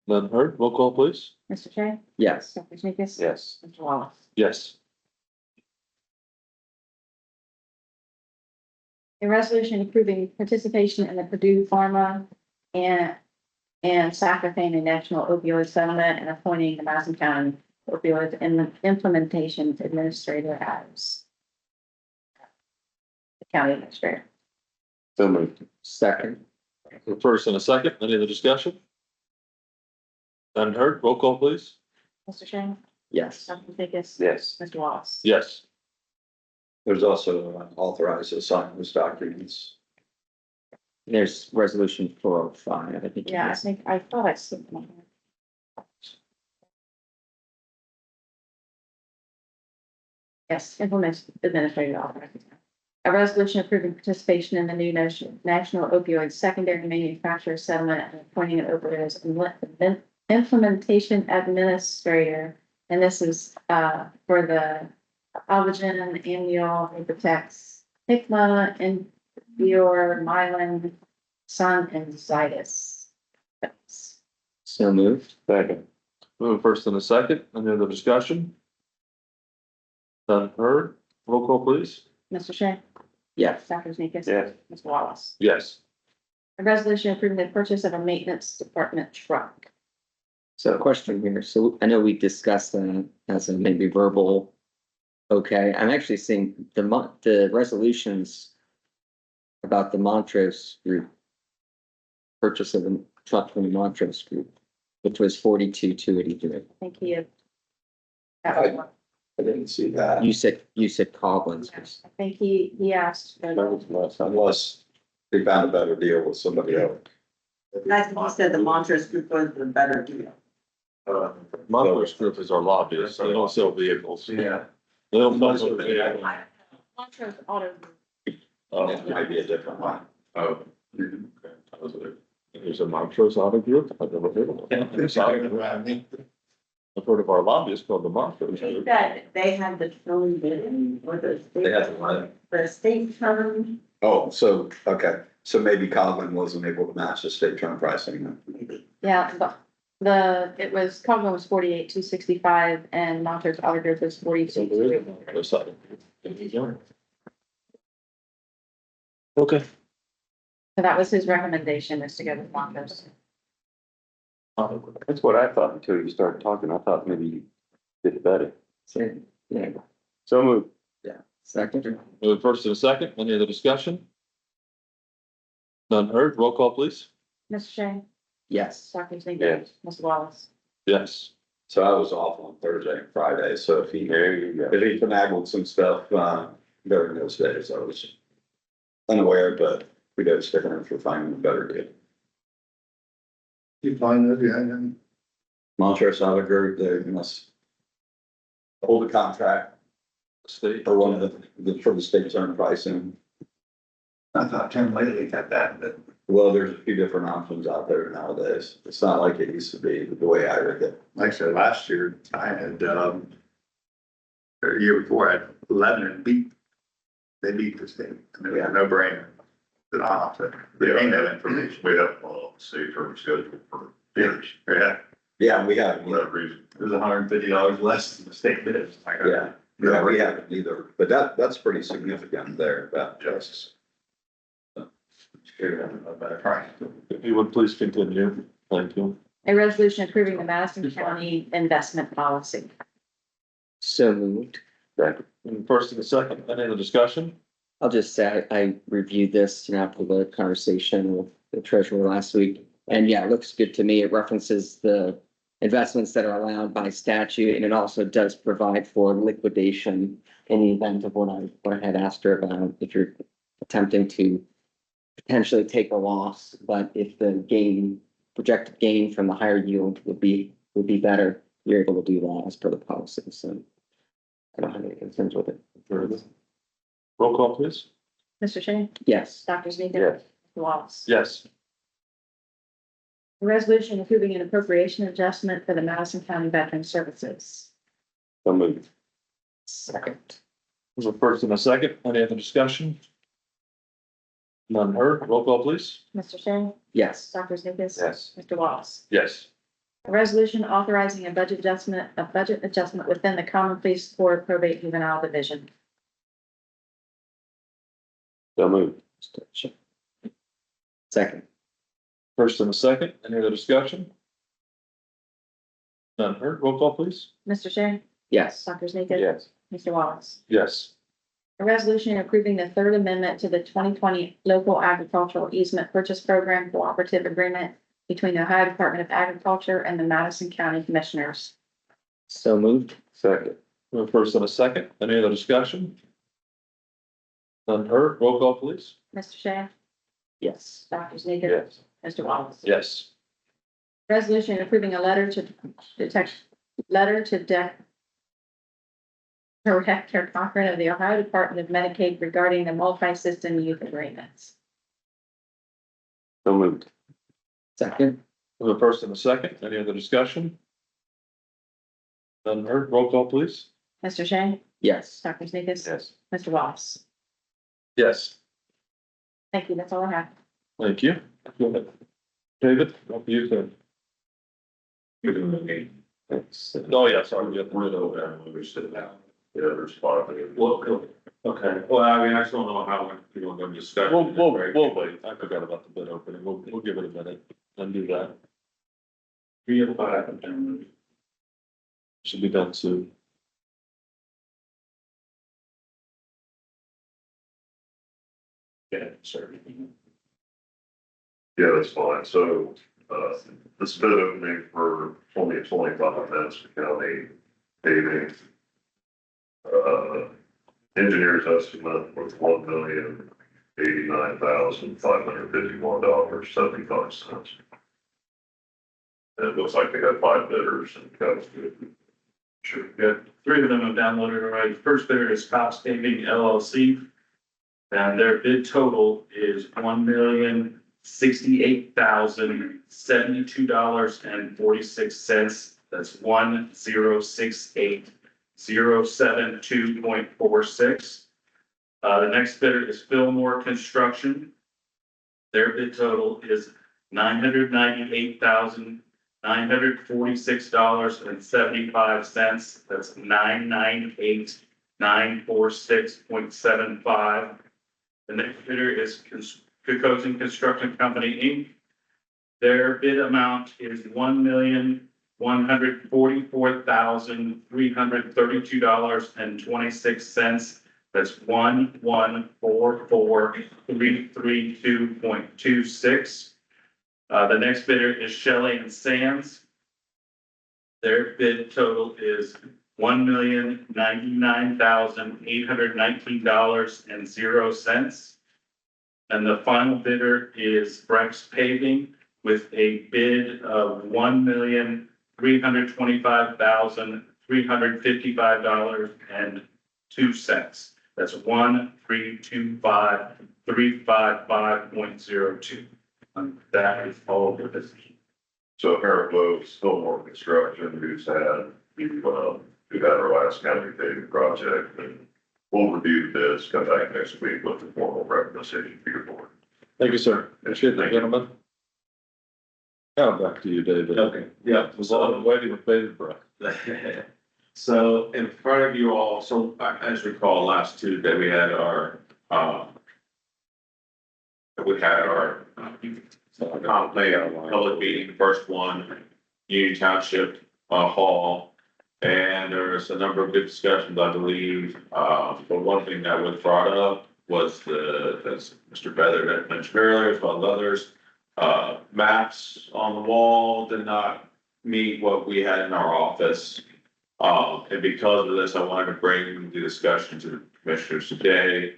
None heard, roll call please. Mr. Shea, Yes. Dr. Sneakers. Yes. Mr. Wallace. Yes. A resolution approving participation in the Purdue Pharma and Sacrophane and National Opioid Settlement and appointing the Madison County Opioid Implementation Administrator as the county administrator. So moved. Second. First and a second, any other discussion? None heard, roll call please. Mr. Shea, Yes. Dr. Sneakers. Yes. Mr. Wallace. Yes. There's also authorized to sign those documents. There's resolution 405, I think. it Yeah, is. I thought I said one. Yes, implement administrative authorization. A resolution approving participation in the new national opioid secondary manufacturer settlement and appointing an opioids implementation administrator. And this is for the Alvogen, Amneal, Apotex, Hikma, and Mylan, Sun, and Zydus. So moved. Second. First and a second, any other discussion? None heard, roll call please. Mr. Shea? Yes. Dr. Sneakus? Yes. Mr. Wallace? Yes. A resolution approving the purchase of a maintenance department truck. So question here, so I know we discussed that as a maybe verbal. Okay, I'm actually seeing the resolutions about the Montrose Group. Purchase of a truck from the Montrose Group, which was 42,283. I think he had. That was one. I didn't see that. You said Collins. I think he asked. Unless they found a better deal with somebody else. I think you said the Montrose Group was the better deal. Montrose Group is our lobbyist, they don't sell vehicles. Yeah. They don't sell vehicles. Montrose Auto Group. It might be a different one. Oh. There's a Montrose Auto Group, I've never heard of it. I've heard of our lobbyist called the Montrose They Group. said they had the term bidding or the They had the what? the state term. Oh, so, okay, so maybe Coglin wasn't able to match the state term pricing. Yeah, it was, Congo was 48,265 and Montrose Auto Group was 42. Okay. So that was his recommendation, is to go with Montrose. That's what I thought until you started talking. I thought maybe you did it better. So, yeah, So moved. second, Move first and a second, any other discussion? None heard, roll call please. Mr. Shea? yes. Dr. Sneakus? Yes. Mr. Wallace? Yes. So I was off on Thursday and Friday, so if he There you go. finagled some stuff, during those days, I was unaware, but we did stick around for finding a better deal. You find that, yeah, Montrose Auto Group, they must hold a contract State. for one of for the state term pricing. I thought Tim lately had that, but. Well, there's a few different options out there nowadays. It's not like it used to be, the way I read it. Like I said, last year I had, or the year before, I had Lebanon beat. They beat the state, and it was a no brainer. That I opted, they ain't that information. We have, state term schedule for bidders, Yeah, Yeah, we haven't, for whatever reason. it was $150 less than the state bid. yeah, we haven't either, but that's pretty significant there, about justice. Right. If you would please continue, thank you. A resolution approving the Madison County investment policy. So moved. And first and a second, any other discussion? I'll just say I reviewed this, after the conversation with the treasurer last week. And yeah, it looks good to me. It references the investments that are allowed by statute, and it also does provide for liquidation in the event of what I had asked her about, if you're attempting to potentially take a loss, but if the projected gain from the higher yield would be better, you're able to do that as per the policy. So I don't have any concerns with it. Roll call please. Mr. Shea? Yes. Dr. Sneakus? Yes. Mr. Wallace? Yes. A resolution approving an appropriation adjustment for the Madison County Veteran Services. So moved. Second. There's a first and a second, any other discussion? None heard, roll call please. Mr. Shea? Yes. Dr. Sneakus? Yes. Mr. Wallace? Yes. A resolution authorizing a budget adjustment within the Common Police Court Probate Juvenile Division. So moved. Second. First and a second, any other discussion? None heard, roll call please. Mr. Shea? Yes. Dr. Sneakus? Yes. Mr. Wallace? Yes. A resolution approving the third amendment to the 2020 Local Agricultural Easement Purchase Program Cooperative Agreement between the Ohio Department of Agriculture and the Madison County Commissioners. So moved. Second. A first and a second, any other discussion? None heard, roll call please. Mr. Shea? Yes. Dr. Sneakus? Yes. Mr. Wallace? Yes. Resolution approving a letter to Director Cochran of the Ohio Department of Medicaid regarding the multi-system youth agreements. So moved. Second. The first and a second, any other discussion? None heard, roll call please. Mr. Shea? Yes. Dr. Sneakus? Yes. Mr. Wallace? Yes. Thank you, that's all I have. Thank you. Go ahead. David, up to you, sir. Thanks. Oh, yeah, sorry, we have to read over. Yeah, we sit down. Yeah, there's a lot of it. Well, Okay, well, I mean, I just don't know how, we're gonna discuss. I forgot about the bid opening, we'll give it a minute and do that. Should be done soon. Yeah, sir. Yeah, that's fine. So, this bid opening for 2025 Madison County paving. Engineer's estimate was $1,089,551.75. And it looks like they had 5 bidders and that was good. Sure. Yeah, 3 of them have downloaded already. First bidder is Cops Paving LLC. And their bid total is $1,068,072.46. That's 1,068,072.46. The next bidder is Fillmore Construction. Their bid total is $998,946.75. That's 998,946.75. The next bidder is Kokosin Construction Company, Inc. Their bid amount is $1,144,332.26. That's 1,144,332.26. The next bidder is Shelley and Sands. Their bid total is $1,099,819.00. And the final bidder is Brex Paving with a bid of $1,325,355.02. That's 1,325,355.02. That is all the business. So Harold Lowe, still more construction, who had our last county paving project, and we'll review this, come back next week with the formal recommendation for your board. Thank you, sir. Appreciate that, gentlemen. Now back to you, David. Okay, yeah. Was all waiting with bated breath. So in front of you all, so as recall, last Tuesday, we had our comp plan, public meeting, first one, Union Township, Hall. And there was a number of good discussions, I believe. But one thing that was brought up was as Mr. Feather had mentioned earlier, as well as others, maps on the wall did not meet what we had in our office. And because of this, I wanted to bring the discussion to the commissioners today.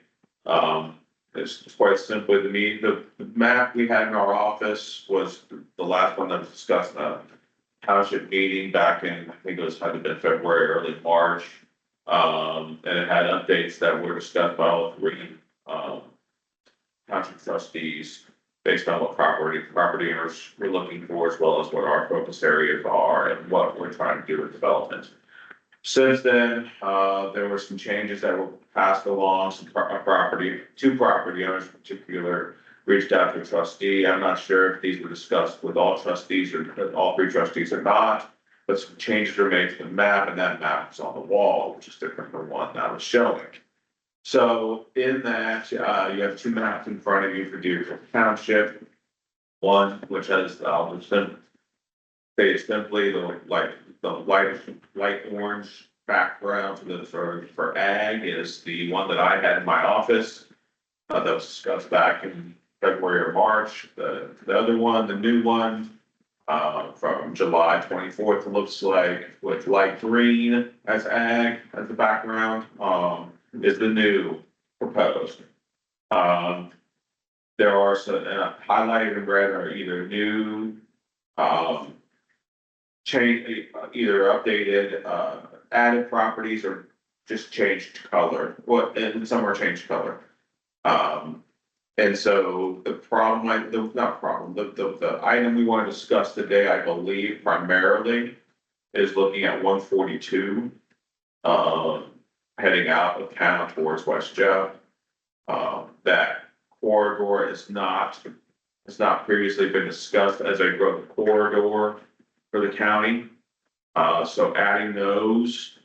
It's quite simply the map we had in our office was the last one that was discussed in a township meeting back in, I think it was, had been February, early March. And it had updates that were discussed by all 3 township trustees based on what property owners were looking for, as well as what our focus areas are and what we're trying to do with development. Since then, there were some changes that were passed along, two property owners in particular reached out to a trustee. I'm not sure if these were discussed with all trustees or all 3 trustees or not, but some changes were made to the map, and that map is on the wall, which is different from one that I was showing. So in that, you have 2 maps in front of you for Deerfield Township. One, which has, I'll just say it simply, the light orange background for ag is the one that I had in my office. That was discussed back in February or March. The other one, the new one, from July 24th, it looks like, with light green as ag as the background, is the new proposed. There are some highlighted in red are either new, change, either updated, added properties or just changed color. And some are changed color. And so the item we want to discuss today, I believe primarily is looking at 142, heading out of town towards West Joe. That corridor has not previously been discussed as a growth corridor for the county. So adding those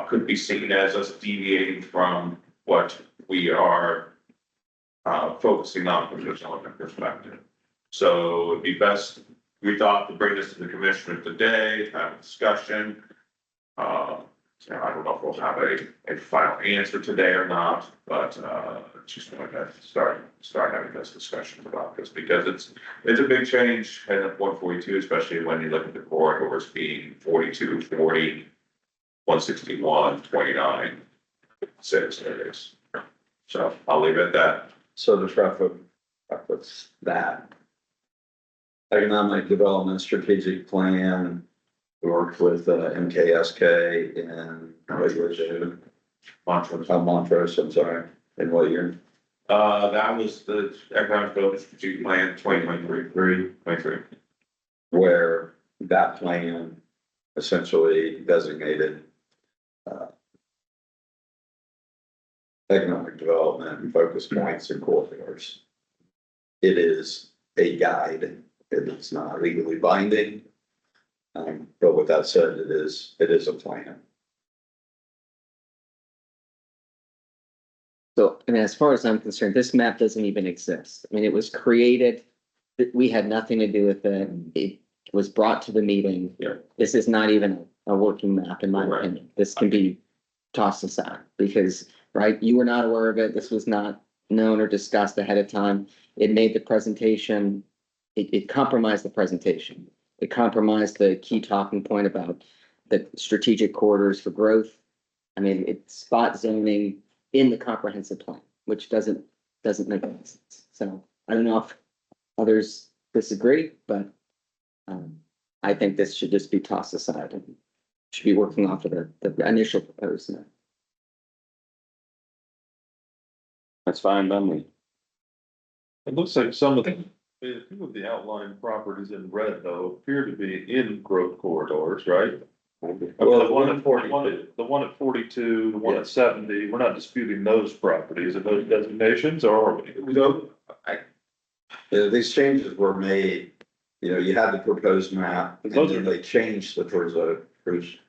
could be seen as us deviating from what we are focusing on from a development perspective. So it'd be best, we thought, to bring this to the commissioner today, have a discussion. So I don't know if we'll have a final answer today or not, but just wanted to start having this discussion about this, because it's a big change heading up 142, especially when you look at the corridors being 42, 40, 161, 29, 6 areas. So I'll leave it at that. So to preface that. Economic Development Strategic Plan, we worked with MKSK in what year was it? Montrose, I'm sorry, in what year? That was the economic development strategic plan 2023. Where that plan essentially designated economic development and focus points and corridors. It is a guide, it is not legally binding. But with that said, it is a plan. So, I mean, as far as I'm concerned, this map doesn't even exist. I mean, it was created, we had nothing to do with it. It was brought to the meeting. Yeah. This is not even a working map, in my Right. opinion. This can be tossed aside because, right, you were not aware of it. This was not known or discussed ahead of time. It made the presentation, it compromised the presentation. It compromised the key talking point about the strategic corridors for growth. I mean, it's spot zoning in the comprehensive plan, which doesn't make any sense. So I don't know if others disagree, but I think this should just be tossed aside and should be working off of the initial proposed map. That's fine by me. It looks like some of the outlying properties in red though appear to be in growth corridors, right? Well, The one at 42, the one at 70, we're not disputing those properties and those designations, or are we? No, these changes were made, you had the proposed map, and then they changed the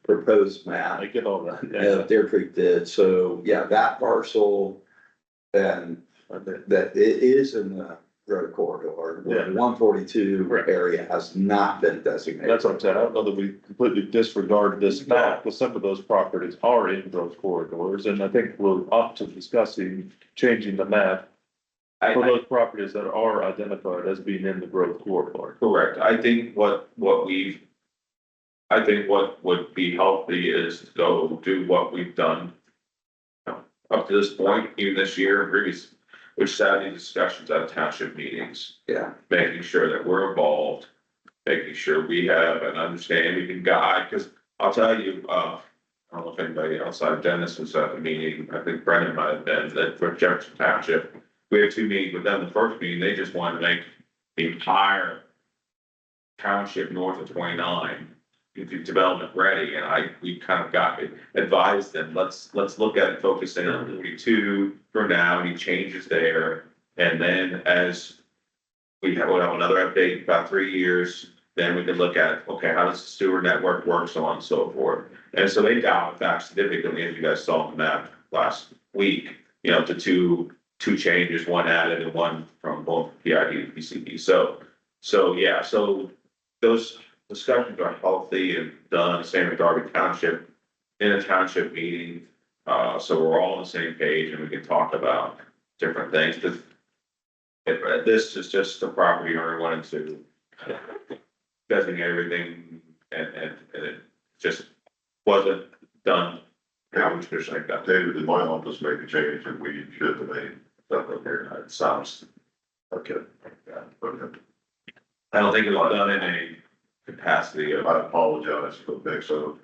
proposed map. I get all that. Yeah, Deer Creek did, so, yeah, that parcel, and that it is in the road corridor. Yeah. The 142 Correct. area has not been designated. That's what I'm saying. I don't know that we completely disregard this map, because some of those properties are in growth corridors, and I think we're up to discussing changing the map for those properties that are identified as being in the growth corridor. Correct. I think what would be healthy is to go do what we've done up to this point, even this year and previous, which had these discussions at township meetings, Yeah, making sure that we're involved, making sure we have an understanding, we can guide, because I'll tell you, I don't know if anybody outside Dennis was at the meeting, I think Brendan might have been, that for Jefferson Township, we had 2 meetings with them. The first meeting, they just wanted to make the entire township north of 29 development ready, and we kind of advised them, let's look at it, focusing on 42 for now, any changes there. And then as we'll have another update in about 3 years, then we can look at, okay, how does the sewer network work, so on and so forth. And so they dialed it back significantly, as you guys saw on the map last week, to two changes, one added and one from both PID and PCD. So those discussions are healthy and done, same with Darby Township, in a township meeting. So we're all on the same page and we can talk about different things. This is just the property owner wanting to designate everything and it just wasn't done. How we should like that. David, in my office, make a change and we should have made stuff up here. It sounds, Okay. Okay. I don't think it was done in a capacity of. I apologize for the mix up.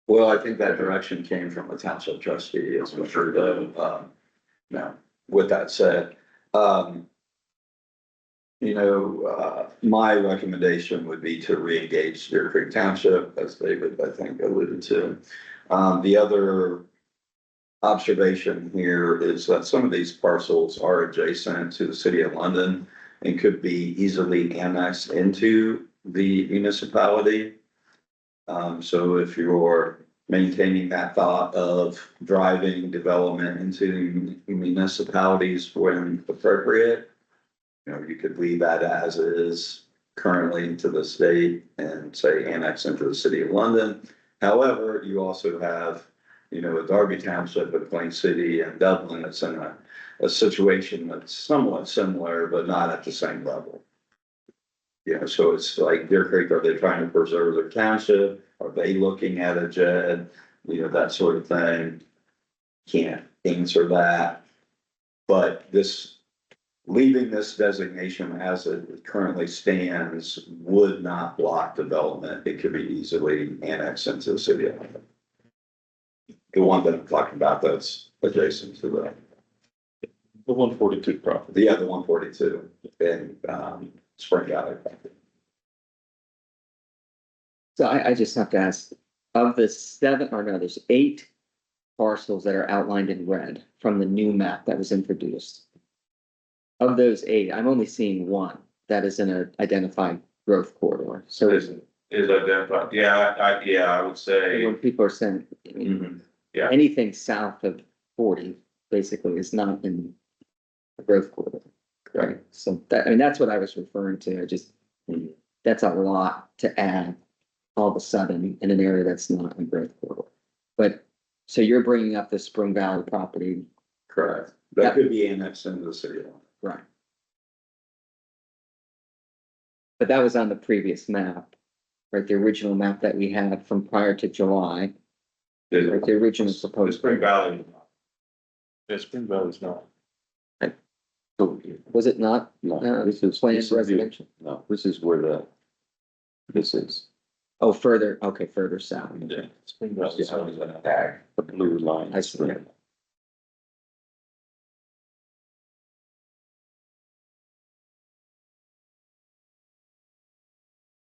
well, I think that direction came from the township trustee, as I'm sure though. Now, with that said, my recommendation would be to reengage Deer Creek Township, as David, I think, alluded to. The other observation here is that some of these parcels are adjacent to the city of London and could be easily annexed into the municipality. So if you're maintaining that thought of driving development into municipalities when appropriate. You know, you could leave that as is currently to the state and say annex into the city of London. However, you also have, you know, a Darby Township, a Plain City and Dublin that's in a situation that's somewhat similar, but not at the same level. You know, so it's like Deer Creek, are they trying to preserve their township? Are they looking at a JED? You know, that sort of thing. Can't answer that. But this, leaving this designation as it currently stands would not block development. It could be easily annexed into the city of London. The one that I'm talking about that's adjacent to The 142 property. the 142 in, Spring Valley. So I just have to ask, of the there's 8 parcels that are outlined in red from the new map that was introduced. Of those 8, I'm only seeing 1 that is in an identified growth corridor. So Is identified, I would say, when people are saying, I mean, yeah. anything south of 40 basically is not in a growth corridor. Right, so that, I mean, that's what I was referring to. I just, that's a lot to add all of a sudden in an area that's not a growth corridor. But, so you're bringing up the Spring Valley property. Correct. That could be annexed into the city of London. Right. But that was on the previous map, right? The original map that we had from prior to July, right? The original The proposed. Spring Valley. Yeah, Spring Valley's not. So, Was it not? no, Planned this is the- residential? No, this is where this is. Oh, further, okay, further south. Yeah. Spring Valley's not. The blue line. I see.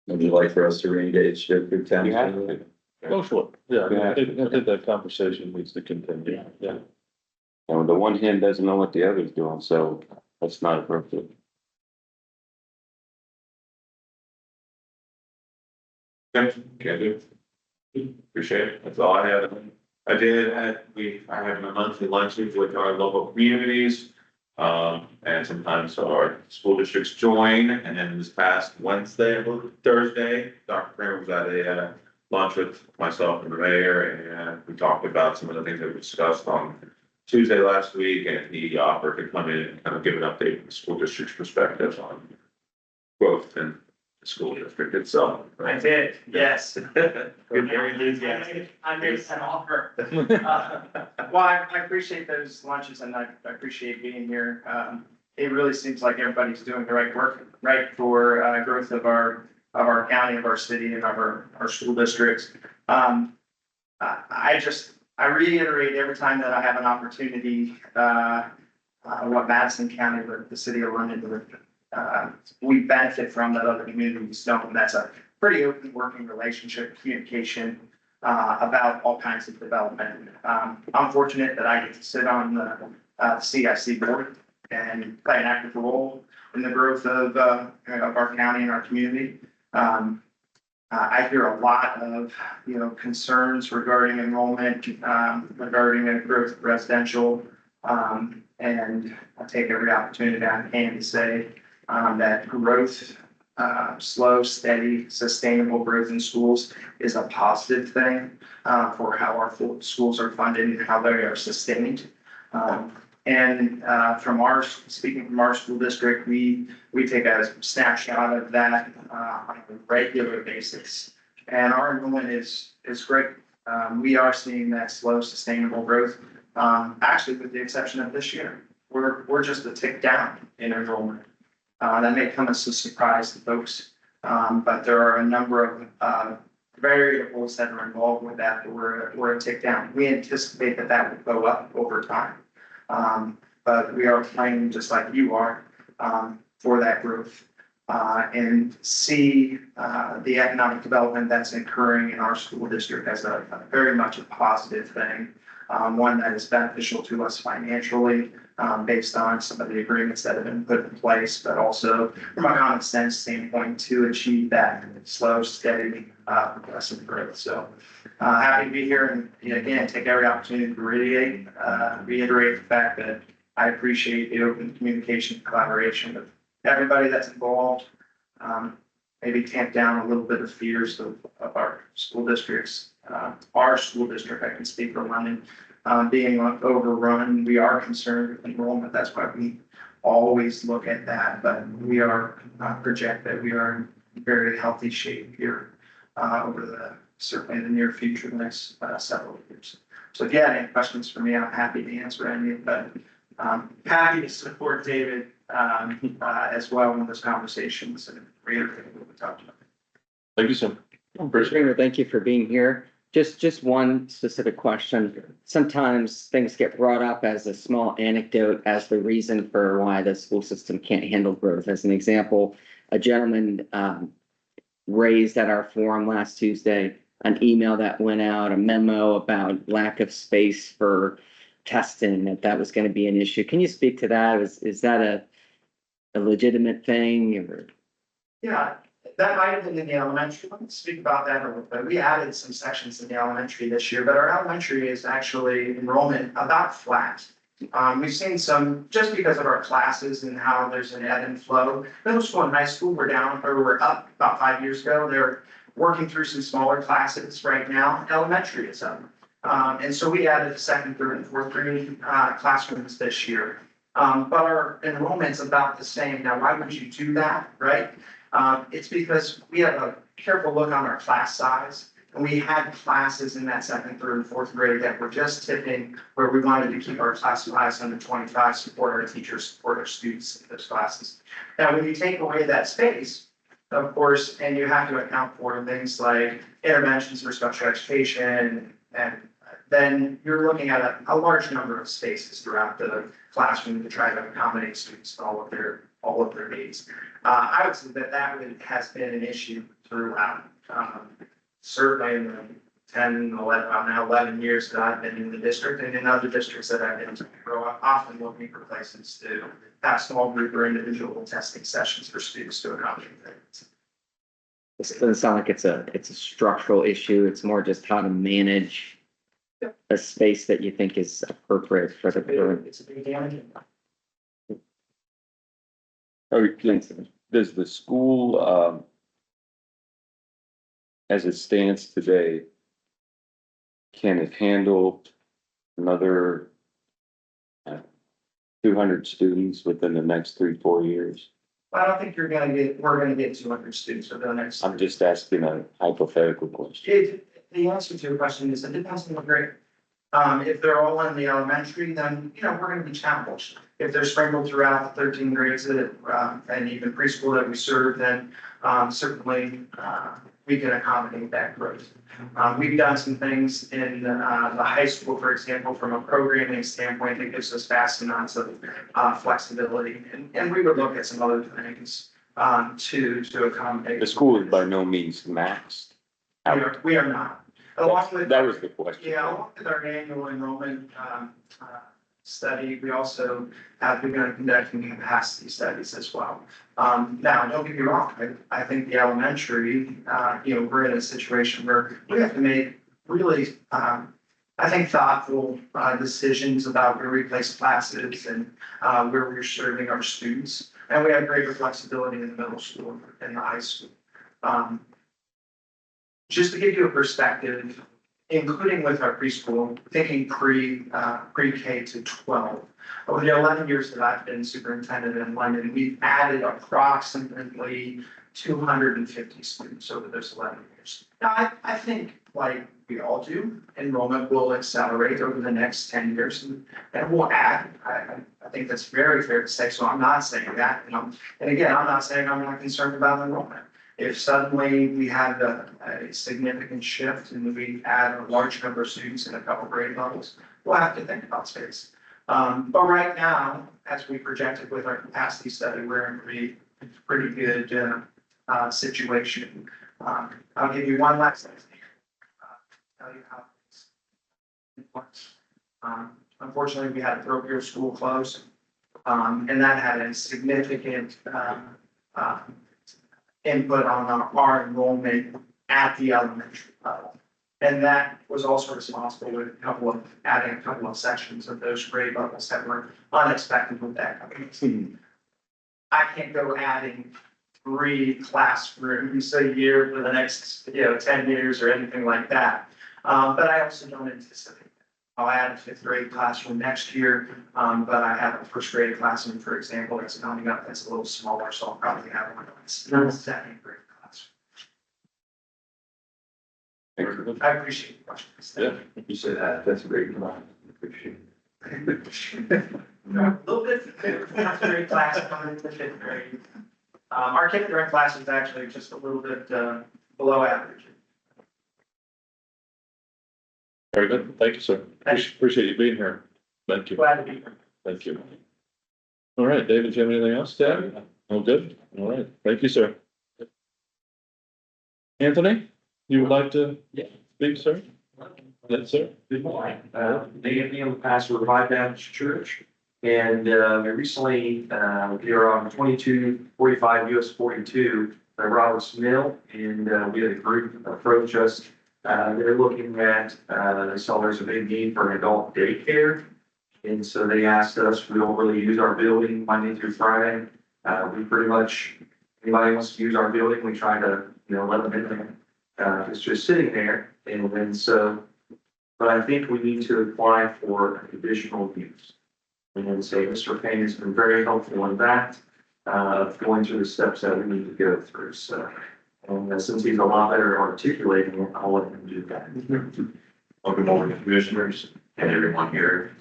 Would you like for us to reengage Deer Creek You have Township? to. Go for it. Yeah, Yeah. I think that conversation needs to continue. Yeah. And the one hand doesn't know what the other's doing, so that's not appropriate. Okay, can do. Appreciate it. That's all I had. I have my monthly lunches with our local communities. And sometimes our school districts join, and then this past Wednesday, Thursday, Dr. Kramer was at a lunch with myself and the mayor, and we talked about some of the things that we discussed on Tuesday last week, and he offered to come in and kind of give an update from the school district's perspective on growth in the school district itself. I did, yes. Good, very enthusiastic. I made an offer. Well, I appreciate those lunches and I appreciate being here. It really seems like everybody's doing the right work, right, for growth of our county, of our city, and of our school districts. I reiterate every time that I have an opportunity, what Madison County, the city of London, we benefit from that other communities don't. And that's a pretty open working relationship, communication about all kinds of development. I'm fortunate that I get to sit on the CIC board and play an active role in the growth of our county and our community. I hear a lot of, concerns regarding enrollment, regarding the growth of residential. And I take every opportunity I can to say that growth, slow, steady, sustainable growth in schools is a positive thing for how our schools are funded and how they are sustained. Speaking from our school district, we take a snapshot of that on a regular basis. And our enrollment is great. We are seeing that slow, sustainable growth. Actually, with the exception of this year, we're just a tick down in enrollment. That may come as a surprise to folks, but there are a number of variables that are involved with that we're a tick down. We anticipate that will go up over time. But we are planning, just like you are, for that growth, and see the economic development that's occurring in our school district as a very much a positive thing. one that is beneficial to us financially, based on some of the agreements that have been put in place, but also from a common sense standpoint to achieve that slow, steady, progressive growth. So, happy to be here and again, take every opportunity to reiterate the fact that I appreciate the open communication and collaboration with everybody that's involved. Maybe tamp down a little bit of fears of our school districts. Our school district, I can speak for London, being overrun. We are concerned with enrollment. That's why we always look at that, but we are project that we are in very healthy shape here over certainly the near future, the next several years. So if you have any questions for me, I'm happy to answer any, but happy to support David as well in those conversations and reiterate what we talked about. Thank you, sir. Springer, thank you for being here. Just one specific question. Sometimes things get brought up as a small anecdote as the reason for why the school system can't handle growth. As an example, a gentleman raised at our forum last Tuesday an email that went out, a memo about lack of space for testing, that was going to be an issue. Can you speak to that? Is that a legitimate thing or? Yeah, that might have been in the elementary. Let me speak about that a little bit. We added some sections in the elementary this year, but our elementary is actually enrollment about flat. We've seen some, just because of our classes and how there's an ebb and flow. Middle school and high school were down, or were up about 5 years ago. They're working through some smaller classes right now. Elementary is up. And so we added the second, third, and fourth grade classrooms this year. But our enrollment's about the same. Now, why would you do that, right? It's because we have a careful look on our class size. And we had classes in that second, third, and fourth grade that were just tipping where we wanted to keep our class size under 25, support our teachers, support our students in those classes. Now, when you take away that space, of course, and you have to account for things like interventions for special education, and then you're looking at a large number of spaces throughout the classroom to try to accommodate students and all of their needs. I would say that has been an issue throughout. Certainly in the 10, 11, well, now 11 years that I've been in the district, and in other districts that I've been to, we're often looking for places to have small group or individual testing sessions for students to accommodate things. This doesn't sound like it's a structural issue. It's more just how to manage a space that you think is appropriate for the current. It's a big damage. Does the school, as it stands today, can it handle another 200 students within the next 3-4 years? I don't think we're gonna get 200 students over the next. I'm just asking a hypothetical question. The answer to your question is it depends on the grade. If they're all in the elementary, then, we're gonna be challenged. If they're sprinkled throughout the 13 grades that, and even preschool that we serve, then, certainly, we can accommodate that growth. We've done some things in, the high school, for example, from a programming standpoint, that gives us vast amounts of, flexibility. And we would look at some other things, to accommodate. The school is by no means maxed. We are not. Along with. That was the question. Yeah, along with our annual enrollment study, we also have begun conducting capacity studies as well. Now, don't get me wrong, I think the elementary, we're in a situation where we have to make really, I think, thoughtful decisions about where we place classes and where we're serving our students. And we have greater flexibility in the middle school and the high school. Just to give you a perspective, including with our preschool, thinking pre-K to 12. Over the 11 years that I've been superintendent in London, we've added approximately 250 students over those 11 years. Now, I think, like we all do, enrollment will accelerate over the next 10 years, and we'll add. I think that's very fair to say, so I'm not saying that. And again, I'm not saying I'm not concerned about enrollment. If suddenly we had a significant shift and we add a large number of students in a couple grade levels, we'll have to think about space. But right now, as we projected with our capacity study, we're in a pretty good situation. I'll give you one last thing. Tell you how things works. Unfortunately, we had a parochial school close. And that had a significant, input on our enrollment at the elementary level. And that was also responsible with adding a couple of sections of those grade levels that were unexpected with that. I can't go adding 3 classrooms a year for the next, 10 years or anything like that. But I also don't anticipate that. I'll add a 5th grade classroom next year, but I have a 1st grade classroom, for example, that's coming up, that's a little smaller, so I'll probably have one of 2nd grade classroom. I appreciate the questions. Yeah, You say that, that's a great comment. Appreciate it. A little bit, 4th grade class coming into 5th grade. Our kindergarten class is actually just a little bit, below average. very good. Thank you, sir. Appreciate you being here. Thank you. Glad to be here. Thank you. All right, David, do you have anything else to add? Oh, good. All right. Thank you, sir. Anthony, you would like to speak, sir? Yes, sir. Good morning. Anthony, I'm the pastor of Revive Baptist Church. And we recently, we are on 2245 US 42 by Roberts Mill. And we had a group approach us. They're looking at, they saw there's a big need for an adult daycare. And so they asked us, we don't really use our building Monday through Friday. We pretty much, anybody wants to use our building, we try to, let them in there. It's just sitting there. And then so, but I think we need to apply for a conditional use. And so Mr. Payne has been very helpful in that, going through the steps that we need to go through. So, and since he's a lot better articulating it, I'll let him do that. Well, good morning, commissioners and everyone here.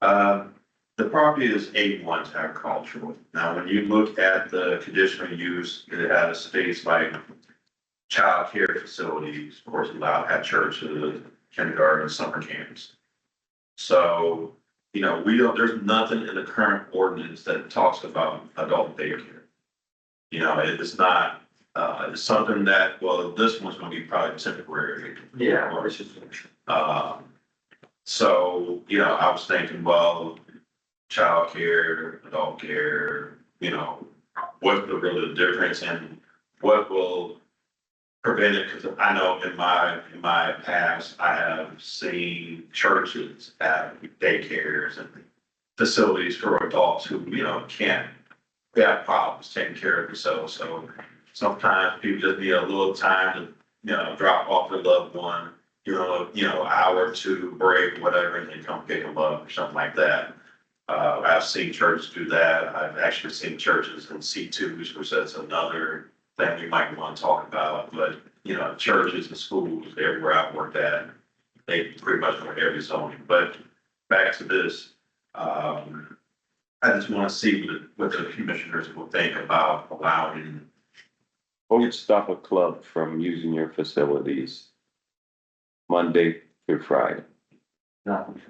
The property is A1 agricultural. Now, when you look at the conditional use, it has states like child care facilities, of course, allowed at churches, kindergarten, summer camps. So, there's nothing in the current ordinance that talks about adult daycare. It's not, it's something that, well, this one's gonna be probably temporary. Yeah. So, I was thinking, well, childcare, adult care, what's the real difference and what will prevent it? Because I know in my past, I have seen churches have daycares and facilities for adults who, can't, they have problems taking care of themselves. So sometimes people just need a little time to, drop off their loved one, hour or two break, whatever, and then come pick them up or something like that. I've seen churches do that. I've actually seen churches in C2s, which that's another thing we might want to talk about. But, churches and schools, everywhere I've worked at, they pretty much want every zoning. But back to this, I just want to see what the commissioners will think about allowing. What would stop a club from using your facilities Monday through Friday? Nothing.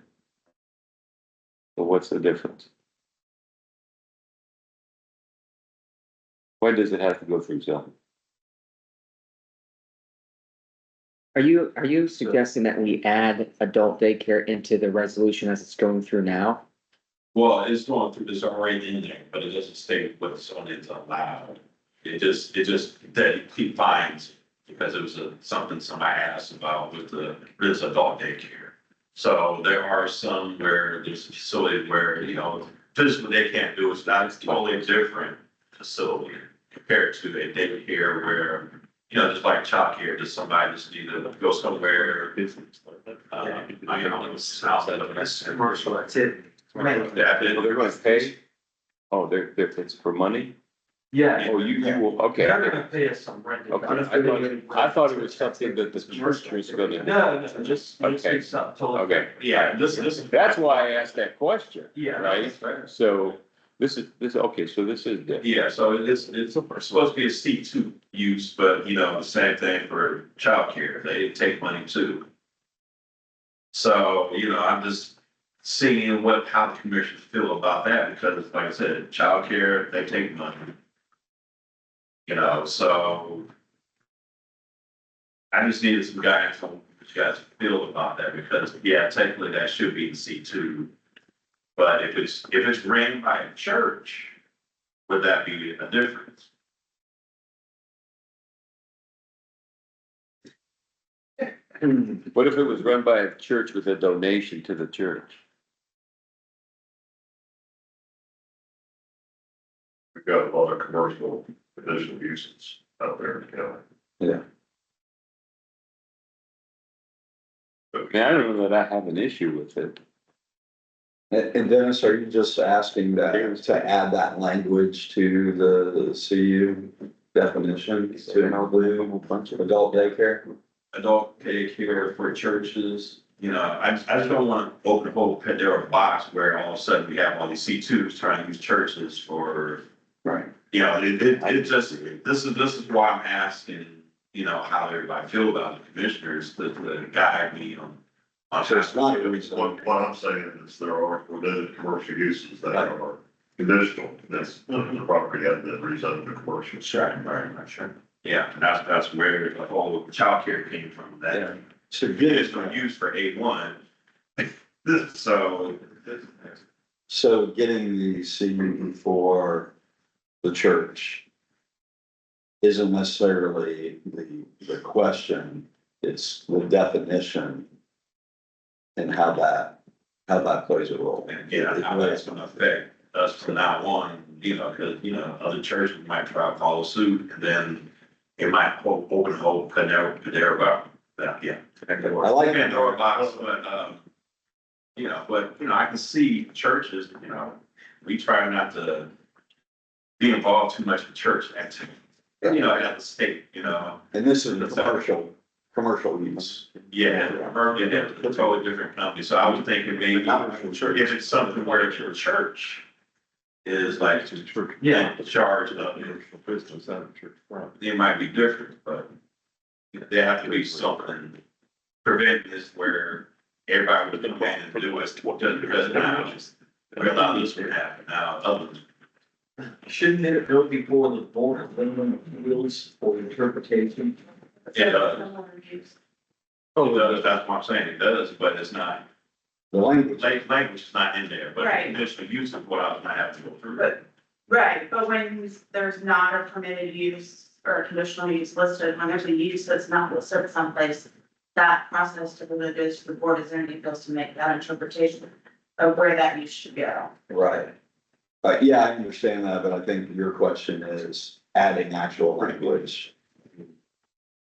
So what's the difference? Why does it have to go through zoning? Are you suggesting that we add adult daycare into the resolution as it's going through now? Well, it's going through, it's already in there, but it doesn't state what's on it's allowed. It just that he finds, because it was something somebody asked about with this adult daycare. So there are some where there's a facility where, physically they can't do it. So that's totally different facility compared to a daycare where, just like childcare, just somebody just need to go somewhere. It's commercial activity. They're gonna pay? Oh, it's for money? Yeah. Oh, you will, okay. They're gonna pay us some rent. Okay, I thought it was something that the church was gonna. No, just Okay. need something totally. Okay. Yeah, this. That's why I asked that question. Yeah. Right? So this is, okay, so this is different. Yeah, so it's supposed to be a C2 use, but the same thing for childcare. They take money too. So, I'm just seeing how the commissioners feel about that because like I said, childcare, they take money. So I just needed some guidance on what you guys feel about that, because, yeah, technically that should be in C2. But if it's ran by a church, would that be a difference? What if it was run by a church with a donation to the church? We've got a lot of commercial conditional uses out there in the county. Yeah. I mean, I don't know that I have an issue with it. And Dennis, are you just asking that to add that language to the CU definition to include adult daycare? Adult daycare for churches, you know, I just don't want to open a whole Pandora box where all of a sudden we have all these C2s trying to use churches for, Right. you know, it just, this is why I'm asking, you know, how everybody feel about the commissioners to guide me on. So it's not a What I'm saying is there are permitted commercial uses that are conditional, that's the property has been rezoned to commercial. Sure. Yeah, and that's where the whole childcare came from, that So it's no use for A1. So. So getting the CU for the church isn't necessarily the question, it's the definition and how that plays a role. And again, how that's gonna affect us from now on, you know, cause, you know, other churches might try to follow suit, and then it might open a whole Panera about that, yeah. I like it. Pandora box, but, you know, I can see churches, you know, we try not to be involved too much with church activity, you know, at the state, you know. And this is commercial use. Yeah, it's a totally different company, so I was thinking maybe if it's something where your church is like, yeah, in charge of it, Business and church property. it might be different, but there have to be something preventing this where everybody would come in and do it, just because now we allow this to happen, now others. Shouldn't it go before the board of minimum appeals for interpretation? It does. It does, that's what I'm saying, it does, but it's not, The language. language is not in there, but Right. conditional use is what I was gonna have to go through. Right, but when there's not a permitted use or a conditional use listed, when there's a use that's not listed someplace, that process typically goes to the board of zoning appeals to make that interpretation of where that use should go. Right. Yeah, I understand that, but I think your question is adding actual language.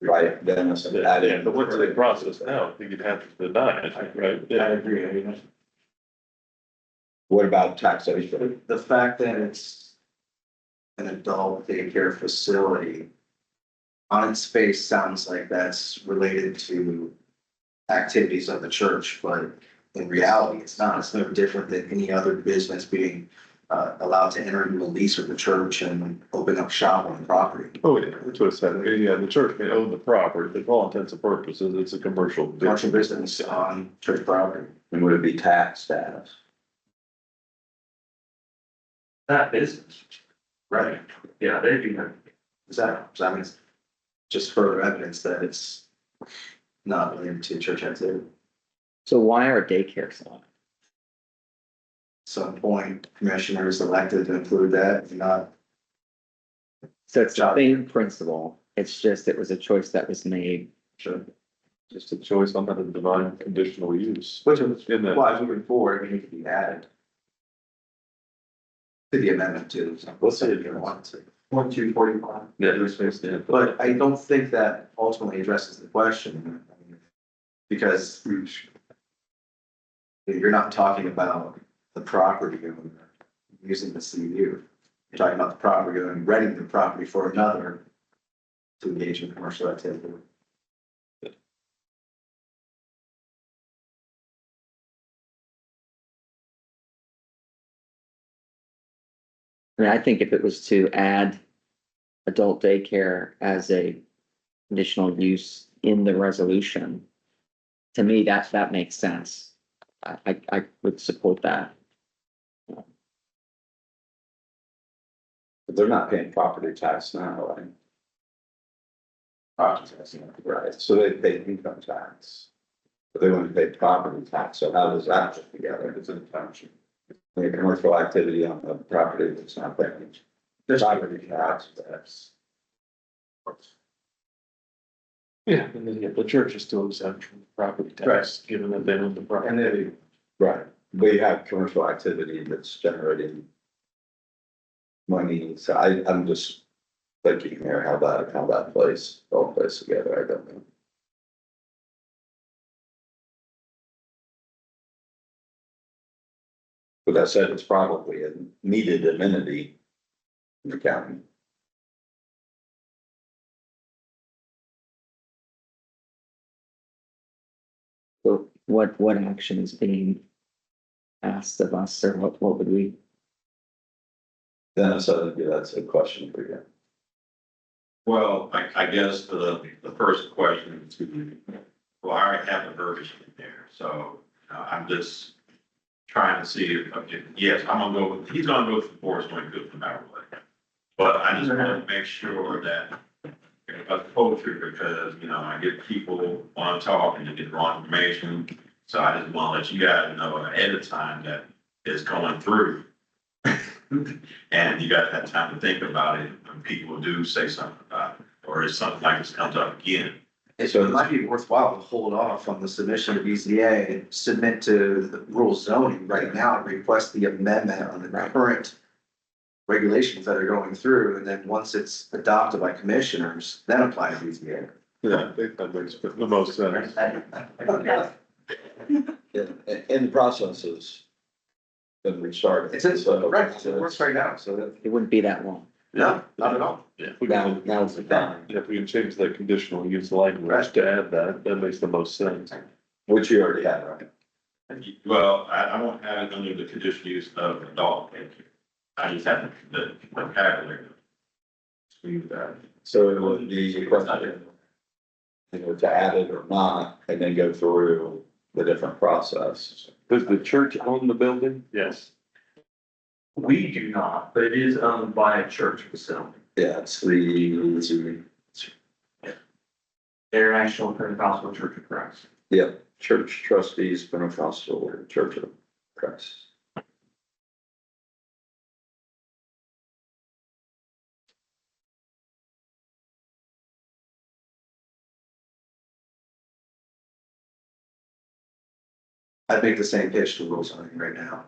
Right, Dennis, Yeah, adding. but what's the process now? I think you'd have to deny it, right? Yeah. agree. What about taxation? The fact that it's an adult daycare facility on its face sounds like that's related to activities of the church, but in reality, it's not. It's no different than any other business being allowed to enter into a lease with the church and open up shop on the property. Oh, yeah, that's what it said. Yeah, the church may own the property, but for all intents and purposes, it's a commercial. Commercial business on church property. And would it be taxed as? Not business. Right. Yeah, they'd be. So I mean, it's just further evidence that it's not related to church activity. So why are daycares on? Some point, commissioners elected to include that, and not, So it's the same principle, it's just, it was a choice that was made. sure. Just a choice on how to define conditional use. Which is In that. why moving forward, it needs to be added. To the amendment too. What's the if you want to. 1245. Yeah, there's space to have. But I don't think that ultimately addresses the question. Because you're not talking about the property owner using the CU. You're talking about the property owner renting the property for another to engage in commercial activity. I mean, I think if it was to add adult daycare as a conditional use in the resolution, to me, that makes sense. I would support that. But they're not paying property tax now, right? Property tax, right, so they pay income tax. but they want to pay property tax, so how does that fit together? It's in the township. The commercial activity on the property that's not paying property tax, that's. Yeah, and then, yeah, the church is still exempt from property tax, given that they own the property. And then Right, we have commercial activity that's generating money, so I'm just thinking here how that all plays together, I don't know. But that said, it's probably a needed amenity in the county. So what action is being asked of us, or what would we? Dennis, I think that's a question for you. Well, I guess the first question to, well, I already have the verbiage in there, so I'm just trying to see if, yes, I'm gonna go with, he's gonna go with the board's going good no matter what. But I just want to make sure that about culture, because, you know, I get people want to talk and you get the wrong information. So I just want to let you guys know ahead of time that it's going through. And you guys have time to think about it when people do say something about it, or if something like this comes up again. it might be worthwhile to hold off on the submission of BZA and submit to the rural zoning right now and request the amendment on the current regulations that are going through, and then once it's adopted by commissioners, then apply to BZA. Yeah, I think that makes the most sense. In the process is been restarted. It's in, So- right, it works right now, so that, It wouldn't be that long. no, not at all. Yeah, if we Now, can, now's the time. if we can change that conditional use language to add that, that makes the most sense. Which you already had, right? Well, I don't have it under the conditional use of adult daycare. I just have the vocabulary. Leave that. So it would be a question, you know, to add it or not, and then go through the different process. Does the church own the building? Yes. We do not, but it is owned by a church facility. Yeah, it's the, International Pentecostal Church of Christ. yeah, church trustees, Pentecostal Church of Christ. I'd make the same pitch to rural zoning right now.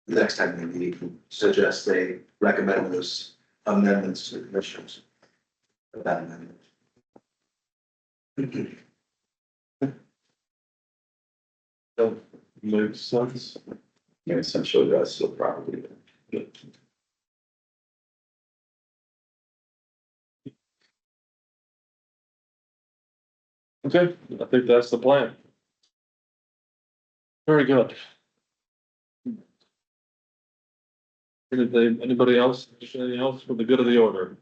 The next time they meet, suggest they recommend those amendments to the commissioners. That amendment. Makes sense. Yeah, essentially, that's the property. Okay, I think that's the plan. Very good. Anybody else, anything else for the good of the order?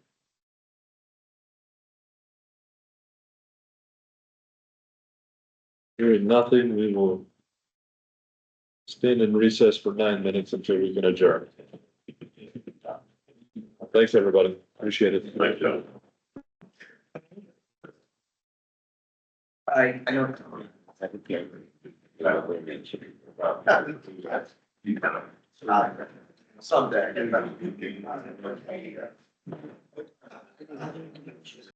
Hearing nothing, we will stand in recess for 9 minutes until we can adjourn. Thanks, everybody. Appreciate it. Thank you. I know. Someday.